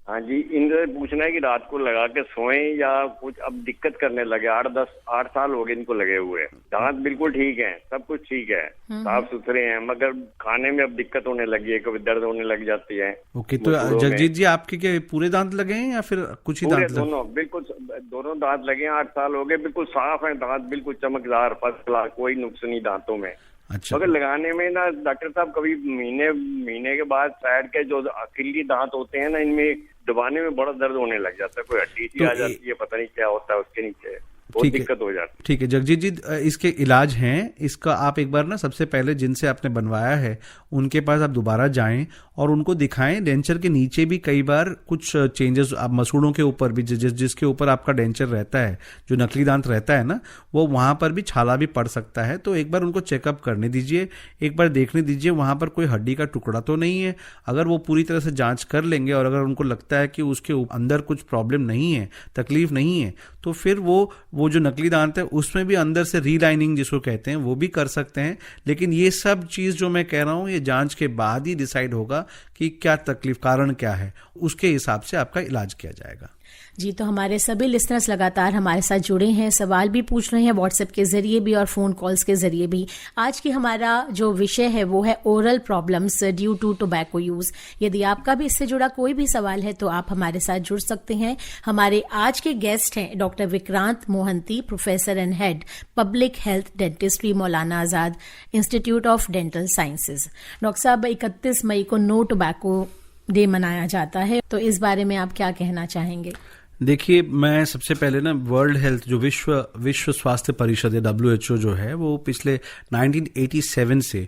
हाँ जी, इनसे पूछना है कि रात को लगा के सोएं या कुछ अब दिक्कत करने लगे। 8 साल हो गए इनको लगे हुए। दांत बिल्कुल ठीक है, सब कुछ ठीक है, साफ सुथरे हैं, मगर खाने में अब दिक्कत होने लगी है, कभी दर्द होने लग जाती है। ओके, तो जगजीत जी आपके क्या पूरे दांत लगे हैं या फिर कुछ ही दांत? दोनों बिल्कुल दोनों दांत लगे हैं, 8 साल हो गए, बिल्कुल साफ है दांत, बिल्कुल चमकदार, फर्स्ट क्लास, कोई नुक्स नहीं दांतों में। अच्छा। मगर लगाने में ना डॉक्टर साहब कभी महीने के बाद साइड के जो अकेली दांत होते हैं ना, इनमें दबाने में बड़ा दर्द होने लग जाता है, कोई हड्डी सी आ जाती है, पता नहीं क्या होता है उसके नीचे, बहुत दिक्कत हो जाती है। ठीक है जगजीत जी, इसके इलाज हैं। इसका आप एक बार ना सबसे पहले जिनसे आपने बनवाया है उनके पास आप दोबारा जाएं और उनको दिखाएं। डेंचर के नीचे भी कई बार कुछ चेंजेस, आप मसूड़ों के ऊपर भी जिसके ऊपर आपका डेंचर रहता है, जो नकली दांत रहता है ना, वो वहां पर भी छाला भी पड़ सकता है। तो एक बार उनको चेकअप करने दीजिए, एक बार देखने दीजिए वहां पर कोई हड्डी का टुकड़ा तो नहीं है। अगर वो पूरी तरह से जांच कर लेंगे और अगर उनको लगता है कि उसके अंदर कुछ प्रॉब्लम नहीं है, तकलीफ नहीं है, तो फिर वो जो नकली दांत है उसमें भी अंदर से रीलाइनिंग जिसको कहते हैं वो भी कर सकते हैं। लेकिन ये सब चीज जो मैं कह रहा हूं, ये जांच के बाद ही डिसाइड होगा कि क्या तकलीफ, कारण क्या है, उसके हिसाब से आपका इलाज किया जाएगा। जी, तो हमारे सभी लिसनर्स लगातार हमारे साथ जुड़े हैं, सवाल भी पूछ रहे हैं व्हाट्सएप के जरिए भी और फोन कॉल्स के जरिए भी। आज की हमारा जो विषय है वो है oral problems due to tobacco use. यदि आपका भी इससे जुड़ा कोई भी सवाल है तो आप हमारे साथ जुड़ सकते हैं। हमारे आज के गेस्ट हैं doctor Vikrant Mohanty, professor and head public health dentistry, Maulana Azad institute of dental sciences. Doctor साहब, 31 मई को नो टोबैको डे मनाया जाता है, तो इस बारे में आप क्या कहना चाहेंगे? देखिए, मैं सबसे पहले ना वर्ल्ड हेल्थ जो विश्व स्वास्थ्य परिषद है, WHO जो है, वो पिछले 1987 से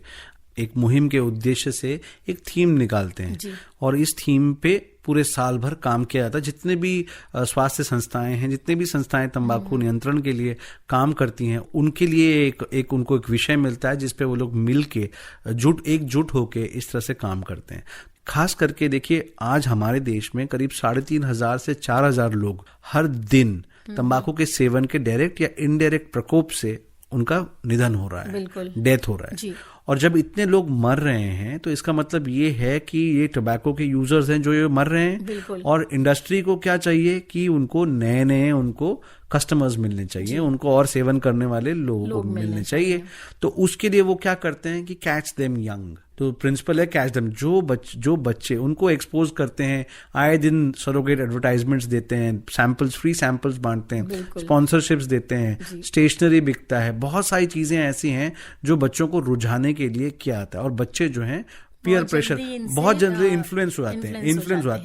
एक मुहिम के उद्देश्य से एक थीम निकालते हैं और इस थीम पे पूरे साल भर काम किया जाता है। जितने भी स्वास्थ्य संस्थाएं हैं, जितने भी संस्थाएं तंबाकू नियंत्रण के लिए काम करती हैं, उनके लिए उनको एक विषय मिलता है जिसपे वो लोग मिल के एकजुट होके इस तरह से काम करते हैं। खास करके देखिए, आज हमारे देश में करीब 3,500 से 4,000 लोग हर दिन तंबाकू के सेवन के डायरेक्ट या इनडायरेक्ट प्रकोप से उनका निधन हो रहा है, डेथ हो रहा है। और जब इतने लोग मर रहे हैं तो इसका मतलब ये है कि ये टोबैको के यूजर्स हैं जो ये मर रहे हैं, और इंडस्ट्री को क्या चाहिए कि उनको नए उनको कस्टमर्स मिलने चाहिए, उनको और सेवन करने वाले लोग मिलने चाहिए। तो उसके लिए वो क्या करते हैं कि कैच देम यंग। तो प्रिंसिपल है कैच देम, जो बच्चे उनको एक्सपोज करते हैं, आए दिन सरोगेट एडवर्टाइजमेंट्स देते हैं, फ्री सैंपल्स बांटते हैं, स्पॉन्सरशिप्स देते हैं, स्टेशनरी बिकता है, बहुत सारी चीजें ऐसी हैं जो बच्चों को रुझाने के लिए किया जाता है। और बच्चे जो हैं पीयर प्रेशर बहुत जल्दी इन्फ्लुएंस हो जाते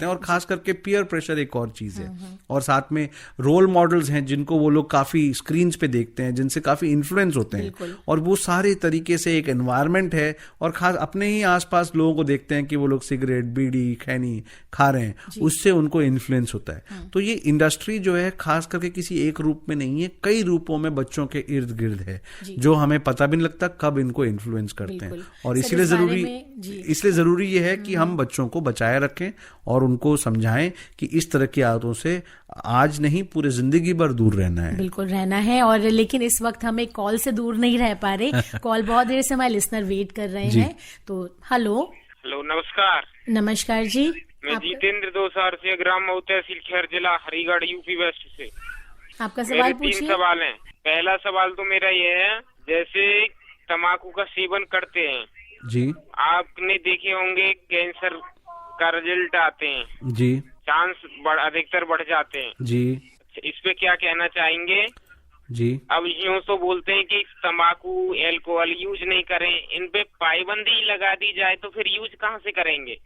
हैं और खास करके पीयर प्रेशर एक और चीज है। और साथ में रोल मॉडल्स हैं जिनको वो लोग काफी स्क्रीन्स पे देखते हैं, जिनसे काफी इन्फ्लुएंस होते हैं, और वो सारे तरीके से एक एनवायरनमेंट है, और खास अपने ही आसपास लोगों को देखते हैं कि वो लोग सिगरेट, बीड़ी, खैनी खा रहे हैं, उससे उनको इन्फ्लुएंस होता है। तो ये इंडस्ट्री जो है खास करके किसी एक रूप में नहीं है, कई रूपों में बच्चों के इर्द गिर्द है, जो हमें पता भी नहीं लगता कब इनको इन्फ्लुएंस करते हैं। और इसलिए जरूरी ये है कि हम बच्चों को बचाए रखें और उनको समझाएं कि इस तरह की आदतों से आज नहीं पूरे जिंदगी भर दूर रहना है। बिल्कुल रहना है। और लेकिन इस वक्त हम एक कॉल से दूर नहीं रह पा रहे, कॉल बहुत देर से हमारे लिसनर वेट कर रहे हैं। तो हेलो, नमस्कार। नमस्कार जी, मैं जितेंद्र दोसार से, ग्राम मऊ तहसील खैर, जिला हरिगढ़, यूपी वेस्ट से। आपका सवाल पूछिए। 3 सवाल हैं। पहला सवाल तो मेरा ये है, जैसे तम्बाकू का सेवन करते हैं जी, आपने देखे होंगे कैंसर का रिजल्ट आते हैं जी, चांस अधिकतर बढ़ जाते हैं जी। इस पे क्या कहना चाहेंगे जी? अब यूं तो बोलते हैं कि तंबाकू, अल्कोहल यूज नहीं करें, इन पे पाबंदी लगा दी जाए तो फिर यूज कहाँ से करेंगे?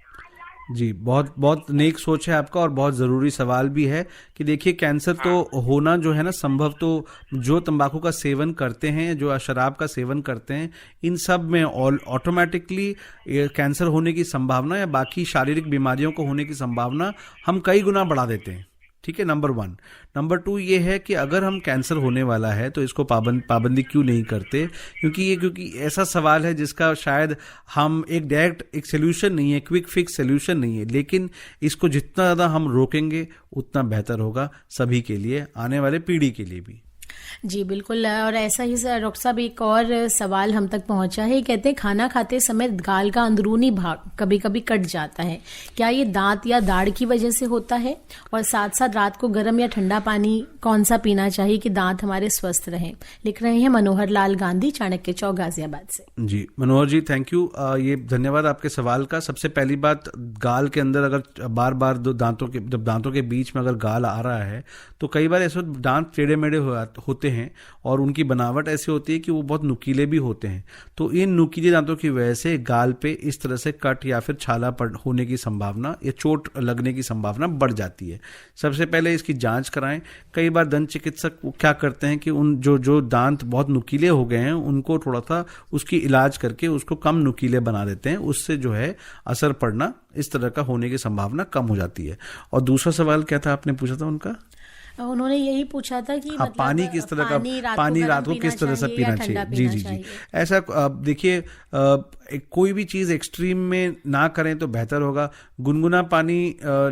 जी, बहुत नेक सोच है आपका और बहुत जरूरी सवाल भी है कि देखिए, कैंसर तो होना जो है ना संभव, तो जो तंबाकू का सेवन करते हैं, जो शराब का सेवन करते हैं, इन सब में ऑटोमेटिकली कैंसर होने की संभावना या बाकी शारीरिक बीमारियों को होने की संभावना हम कई गुना बढ़ा देते हैं। ठीक है, नंबर 1। नंबर 2 ये है कि अगर हम कैंसर होने वाला है तो इसको पाबंदी क्यों नहीं करते? क्योंकि ऐसा सवाल है जिसका शायद हम एक सोल्यूशन नहीं है, क्विक फिक्स सोल्यूशन नहीं है, लेकिन इसको जितना ज्यादा हम रोकेंगे उतना बेहतर होगा सभी के लिए, आने वाले पीढ़ी के लिए भी। जी बिल्कुल। और ऐसा ही डॉक्टर साहब एक और सवाल हम तक पहुंचा है, कहते हैं खाना खाते समय गाल का अंदरूनी भाग कभी कभी कट जाता है, क्या ये दांत या दाढ़ की वजह से होता है? और साथ साथ रात को गर्म या ठंडा पानी कौन सा पीना चाहिए कि दांत हमारे स्वस्थ रहें? लिख रहे हैं मनोहर लाल गांधी, चाणक्य चौक, गाजियाबाद से। जी मनोहर जी, थैंक यू। ये धन्यवाद आपके सवाल का। सबसे पहली बात, गाल के अंदर अगर बार बार जब दांतों के बीच में अगर गाल आ रहा है तो कई बार ऐसे दांत टेढ़े मेढ़े होते हैं और उनकी बनावट ऐसी होती है कि वो बहुत नुकीले भी होते हैं। तो इन नुकीले दांतों की वजह से गाल पे इस तरह से कट या फिर छाला होने की संभावना या चोट लगने की संभावना बढ़ जाती है। सबसे पहले इसकी जांच कराएं। कई बार दंत चिकित्सक क्या करते हैं कि उन जो दांत बहुत नुकीले हो गए हैं उनको थोड़ा सा उसकी इलाज करके उसको कम नुकीले बना देते हैं, उससे जो है असर पड़ना इस तरह का होने की संभावना कम हो जाती है। और दूसरा सवाल क्या था आपने पूछा था उनका? उन्होंने यही पूछा था कि मतलब पानी किस तरह का, पानी रात को किस तरह से पीना चाहिए? जी। ऐसा देखिए, कोई भी चीज एक्सट्रीम में ना करें तो बेहतर होगा। गुनगुना पानी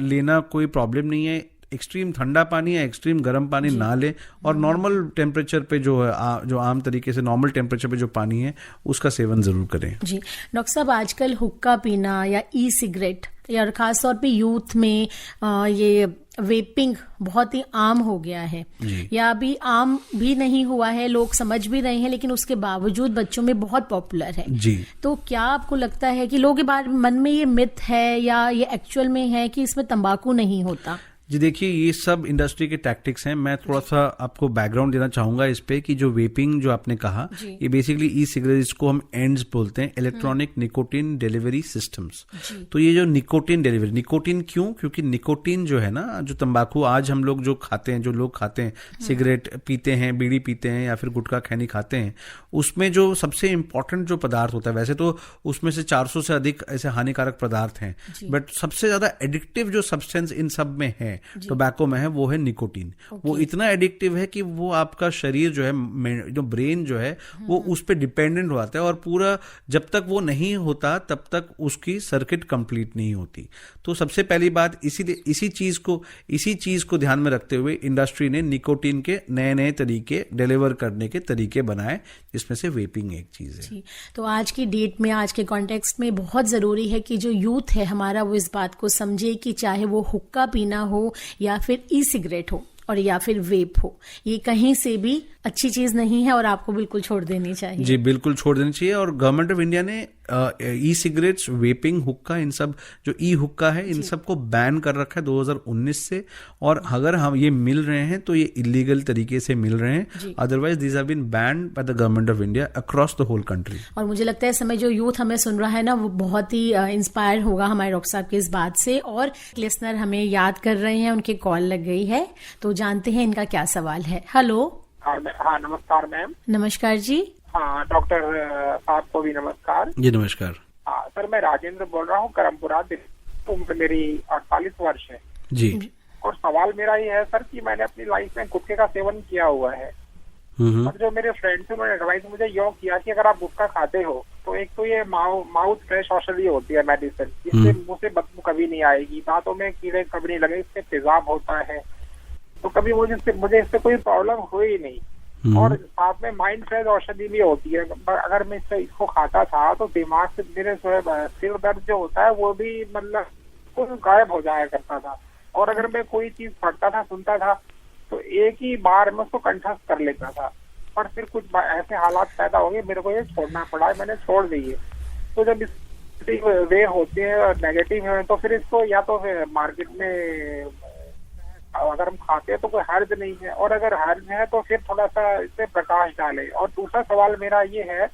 लेना कोई प्रॉब्लम नहीं है, एक्सट्रीम ठंडा पानी या एक्सट्रीम गर्म पानी ना लें, और नॉर्मल टेम्परेचर पे जो आम तरीके से नॉर्मल टेम्परेचर पे जो पानी है उसका सेवन जरूर करें। जी डॉक्टर साहब, आजकल हुक्का पीना या ई सिगरेट या खासतौर पे यूथ में ये वेपिंग बहुत ही आम हो गया है, या अभी आम भी नहीं हुआ है, लोग समझ भी रहे हैं, लेकिन उसके बावजूद बच्चों में बहुत पॉपुलर है जी। तो क्या आपको लगता है कि लोगों के बारे मन में ये मिथ है या ये एक्चुअल में है कि इसमें तंबाकू नहीं होता? जी देखिए, ये सब इंडस्ट्री के टैक्टिक्स हैं। मैं थोड़ा सा आपको बैकग्राउंड देना चाहूंगा इस पे कि जो वेपिंग जो आपने कहा, ये बेसिकली ई सिगरेट, इसको हम एंड्स बोलते हैं, इलेक्ट्रॉनिक निकोटिन डिलीवरी सिस्टम्स। तो ये जो निकोटिन डिलीवरी, निकोटिन क्यों? क्योंकि निकोटिन जो है ना, जो तंबाकू आज हम लोग जो खाते हैं, जो लोग खाते हैं, सिगरेट पीते हैं, बीड़ी पीते हैं या फिर गुटखा खैनी खाते हैं, उसमें जो सबसे इंपॉर्टेंट जो पदार्थ होता है, वैसे तो उसमें से 400 से अधिक ऐसे हानिकारक पदार्थ हैं, बट सबसे ज्यादा एडिक्टिव जो सब्सटेंस इन सब में है, टोबैको में है, वो है निकोटीन। वो इतना एडिक्टिव है कि वो आपका शरीर जो है, जो ब्रेन जो है, वो उस पर डिपेंडेंट हो जाता है, और पूरा जब तक वो नहीं होता तब तक उसकी सर्किट कंप्लीट नहीं होती। तो सबसे पहली बात, इसी चीज को ध्यान में रखते हुए इंडस्ट्री ने निकोटीन के नए नए तरीके डिलीवर करने के तरीके बनाए, जिसमें से वेपिंग एक चीज है। तो आज की डेट में, आज के कॉन्टेक्स्ट में बहुत जरूरी है कि जो यूथ है हमारा, वो इस बात को समझे कि चाहे वो हुक्का पीना हो या फिर ई सिगरेट हो और या फिर वेप हो, ये कहीं से भी अच्छी चीज नहीं है और आपको बिल्कुल छोड़ देनी चाहिए। जी बिल्कुल छोड़ देनी चाहिए। और गवर्नमेंट ऑफ इंडिया ने ई सिगरेट्स, वेपिंग, हुक्का, इन सब जो ई हुक्का है, इन सब को बैन कर रखा है 2019 से। और अगर हम ये मिल रहे हैं तो ये इलीगल तरीके से मिल रहे हैं, otherwise these have been banned by the government of India across the whole country. और मुझे लगता है इस समय जो यूथ हमें सुन रहा है ना, वो बहुत ही इंस्पायर होगा हमारे डॉक्टर साहब की इस बात से। और लिसनर हमें याद कर रहे हैं, उनकी कॉल लग गई है, तो जानते हैं इनका क्या सवाल है। हेलो। हाँ नमस्कार मैम। नमस्कार जी। हाँ डॉक्टर साहब को भी नमस्कार। जी नमस्कार। सर मैं राजेंद्र बोल रहा हूँ, करमपुरा, उम्र मेरी 48 वर्ष है जी। और सवाल मेरा ये है सर कि मैंने अपनी लाइफ में गुटखे का सेवन किया हुआ है, और जो मेरे फ्रेंड्स हैं उन्होंने एडवाइस मुझे यो किया कि अगर आप गुटखा खाते हो तो एक तो ये माउथ फ्रेश औषधि होती है, मेडिसिन, इससे मुंह से बदबू कभी नहीं आएगी, दांतों में कीड़े कभी नहीं लगे, इससे तेजाब होता है, तो कभी मुझे इससे कोई प्रॉब्लम हुई नहीं। और साथ में माइंड फ्रेश औषधि भी होती है। अगर मैं इसको खाता था तो दिमाग से मेरे सिर दर्द जो होता है वो भी मतलब गायब हो जाया करता था। और अगर मैं कोई चीज पढ़ता था, सुनता था, तो एक ही बार में उसको कंठस्थ कर लेता था। और फिर कुछ ऐसे हालात पैदा हो गए, मेरे को ये छोड़ना पड़ा, मैंने छोड़ दी है। तो जब इस वे होते हैं और नेगेटिव है, तो फिर इसको या तो फिर मार्केट में अगर हम खाते हैं तो कोई हर्ज नहीं है, और अगर हर्ज है तो फिर थोड़ा सा इससे प्रकाश डालें। और दूसरा सवाल मेरा ये है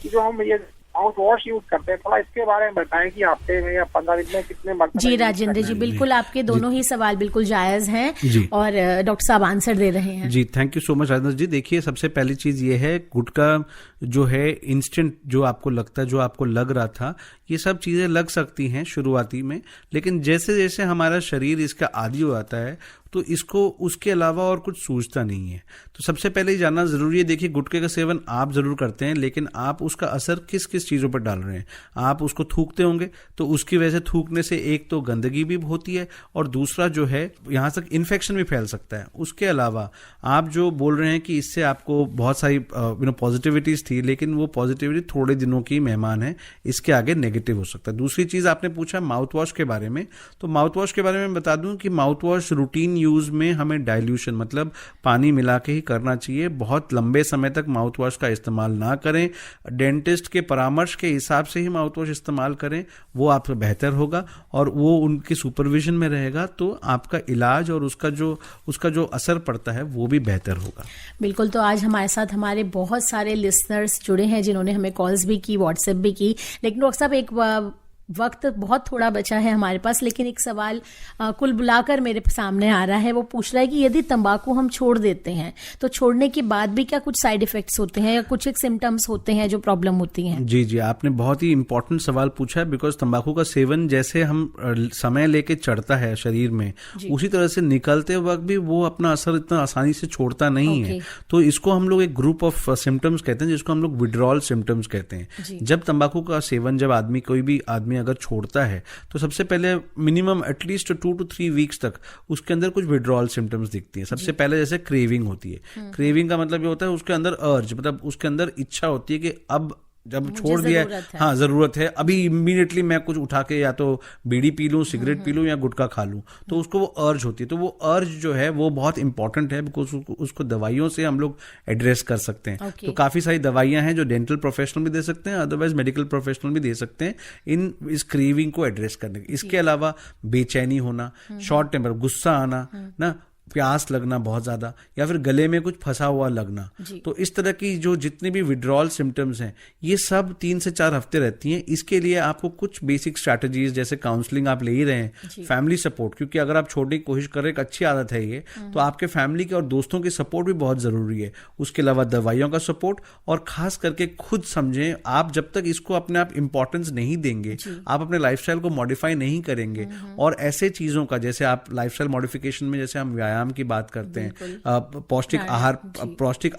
कि जो हम ये माउथ वॉश यूज करते हैं, थोड़ा इसके बारे में बताएं कि हफ्ते में या 15 दिन में कितने मरतबा। जी राजेंद्र जी, बिल्कुल आपके दोनों ही सवाल बिल्कुल जायज हैं और डॉक्टर साहब आंसर दे रहे हैं। जी thank you so much Rajendra ji. देखिए सबसे पहली चीज ये है, गुटखा जो है इंस्टेंट जो आपको लगता है, जो आपको लग रहा था, ये सब चीजें लग सकती हैं शुरुआती में, लेकिन जैसे जैसे हमारा शरीर इसका आदी हो जाता है तो इसको उसके अलावा और कुछ सूझता नहीं है। तो सबसे पहले ही जानना जरूरी है, देखिए गुटखे का सेवन आप जरूर करते हैं, लेकिन आप उसका असर किस किस चीज़ों पर डाल रहे हैं। आप उसको थूकते होंगे तो उसकी वजह से थूकने से एक तो गंदगी भी होती है और दूसरा जो है यहाँ तक इन्फेक्शन भी फैल सकता है। उसके अलावा आप जो बोल रहे हैं कि इससे आपको बहुत सारी पॉजिटिविटीज थी, लेकिन वो पॉजिटिविटी थोड़े दिनों की मेहमान है, इसके आगे नेगेटिव हो सकता है। दूसरी चीज़ आपने पूछा माउथ वॉश के बारे में, तो माउथ वॉश के बारे में बता दूं कि माउथ वॉश रूटीन यूज में हमें डाइल्यूशन मतलब पानी मिला के ही करना चाहिए। बहुत लंबे समय तक माउथ वॉश का इस्तेमाल ना करें, डेंटिस्ट के परामर्श के हिसाब से ही माउथ वॉश इस्तेमाल करें, वो आपको बेहतर होगा और वो उनकी सुपरविजन में रहेगा, तो आपका इलाज और उसका जो असर पड़ता है वो भी बेहतर होगा। बिल्कुल। तो आज हमारे साथ हमारे बहुत सारे लिसनर्स जुड़े हैं जिन्होंने हमें कॉल्स भी की, व्हाट्सएप भी की, लेकिन डॉक्टर साहब एक वक्त बहुत थोड़ा बचा है हमारे पास, लेकिन एक सवाल कुल बुलाकर मेरे सामने आ रहा है। वो पूछ रहा है कि यदि तंबाकू हम छोड़ देते हैं तो छोड़ने के बाद भी क्या कुछ साइड इफेक्ट्स होते हैं या कुछ एक सिम्टम्स होते हैं जो प्रॉब्लम होती हैं? जी, आपने बहुत ही इंपॉर्टेंट सवाल पूछा है, बिकॉज तंबाकू का सेवन जैसे हम समय लेके चढ़ता है शरीर में, उसी तरह से निकलते वक्त भी वो अपना असर इतना आसानी से छोड़ता नहीं है। तो इसको हम लोग एक ग्रुप ऑफ सिम्टम्स कहते हैं, जिसको हम लोग विड्रॉल सिम्टम्स कहते हैं। जब तंबाकू का सेवन कोई भी आदमी अगर छोड़ता है तो सबसे पहले मिनिमम एटलीस्ट 2 to 3 वीक्स तक उसके अंदर कुछ विड्रॉल सिम्टम्स दिखती हैं। सबसे पहले जैसे क्रेविंग होती है। क्रेविंग का मतलब ये होता है उसके अंदर अर्ज, मतलब उसके अंदर इच्छा होती है कि अब जब छोड़ दिया है, हाँ जरूरत है, अभी इमीडिएटली मैं कुछ उठा के या तो बीड़ी पी लूं, सिगरेट पी लूं या गुटखा खा लूं, तो उसको वो अर्ज होती है। तो वो अर्ज जो है वो बहुत इंपॉर्टेंट है, बिकॉज उसको दवाइयों से हम लोग एड्रेस कर सकते हैं। तो काफी सारी दवाइयां हैं जो डेंटल प्रोफेशनल भी दे सकते हैं, अदरवाइज मेडिकल प्रोफेशनल भी दे सकते हैं इस क्रेविंग को एड्रेस करने के। इसके अलावा बेचैनी होना, शॉर्ट टेम्पर, गुस्सा आना ना, प्यास लगना बहुत ज्यादा, या फिर गले में कुछ फंसा हुआ लगना, तो इस तरह की जो जितने भी विड्रॉल सिम्टम्स हैं ये सब 3 से 4 हफ्ते रहती हैं। इसके लिए आपको कुछ बेसिक स्ट्रैटेजीज जैसे काउंसलिंग आप ले ही रहे हैं, फैमिली सपोर्ट, क्योंकि अगर आप छोड़ने की कोशिश कर रहे हैं, एक अच्छी आदत है ये, तो आपके फैमिली के और दोस्तों की सपोर्ट भी बहुत जरूरी है। उसके अलावा दवाइयों का सपोर्ट, और खास करके खुद समझें, आप जब तक इसको अपने आप इंपॉर्टेंस नहीं देंगे, आप अपने लाइफस्टाइल को मॉडिफाई नहीं करेंगे, और ऐसे चीजों का जैसे आप लाइफस्टाइल मॉडिफिकेशन में जैसे हम व्यायाम की बात करते हैं, पौष्टिक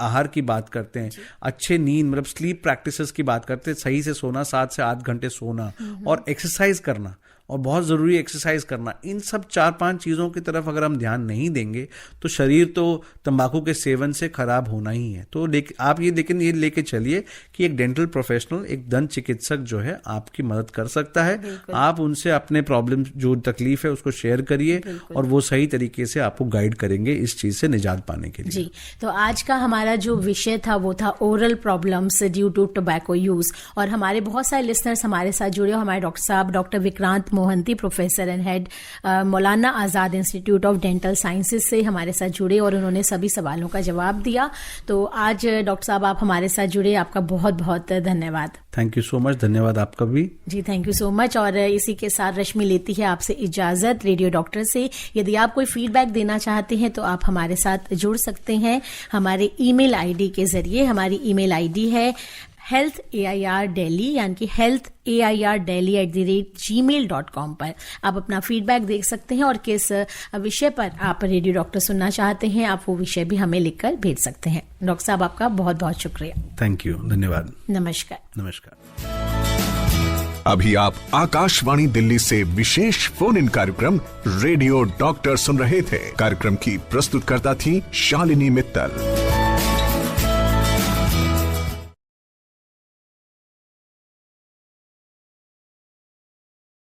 आहार की बात करते हैं, अच्छे नींद मतलब स्लीप प्रैक्टिसेस की बात करते हैं, सही से सोना, 7 से 8 घंटे सोना, और एक्सरसाइज करना, और बहुत जरूरी एक्सरसाइज करना, इन सब 4-5 चीजों की तरफ अगर हम ध्यान नहीं देंगे तो शरीर तो तंबाकू के सेवन से खराब होना ही है। तो आप ये लेके चलिए कि एक डेंटल प्रोफेशनल, एक दंत चिकित्सक जो है आपकी मदद कर सकता है। आप उनसे अपने प्रॉब्लम जो तकलीफ है उसको शेयर करिए, और वो सही तरीके से आपको गाइड करेंगे इस चीज से निजात पाने के लिए। जी, तो आज का हमारा जो विषय था वो था oral problems due to tobacco use, और हमारे बहुत सारे लिसनर्स हमारे साथ जुड़े। हमारे डॉक्टर साहब doctor Vikrant Mohanty, professor and head Maulana Azad institute of dental sciences से हमारे साथ जुड़े और उन्होंने सभी सवालों का जवाब दिया। तो आज डॉक्टर साहब आप हमारे साथ जुड़े, आपका बहुत बहुत धन्यवाद। Thank you so much. धन्यवाद आपका भी। जी, थैंक यू सो मच। और इसी के साथ रश्मि लेती है आपसे इजाजत रेडियो डॉक्टर से। यदि आप कोई फीडबैक देना चाहते हैं तो आप हमारे साथ जुड़ सकते हैं हमारे ईमेल आईडी के जरिए। हमारी ईमेल आईडी है healthairdelhi यानी कि healthairdelhi@gmail.com पर आप अपना फीडबैक देख सकते हैं, और किस विषय पर आप रेडियो डॉक्टर सुनना चाहते हैं आप वो विषय भी हमें लिखकर भेज सकते हैं। डॉक्टर साहब आपका बहुत बहुत शुक्रिया। थैंक यू, धन्यवाद। नमस्कार। नमस्कार। अभी आप आकाशवाणी दिल्ली से विशेष फोन इन कार्यक्रम रेडियो डॉक्टर सुन रहे थे। कार्यक्रम की प्रस्तुतकर्ता थी शालिनी मित्तल।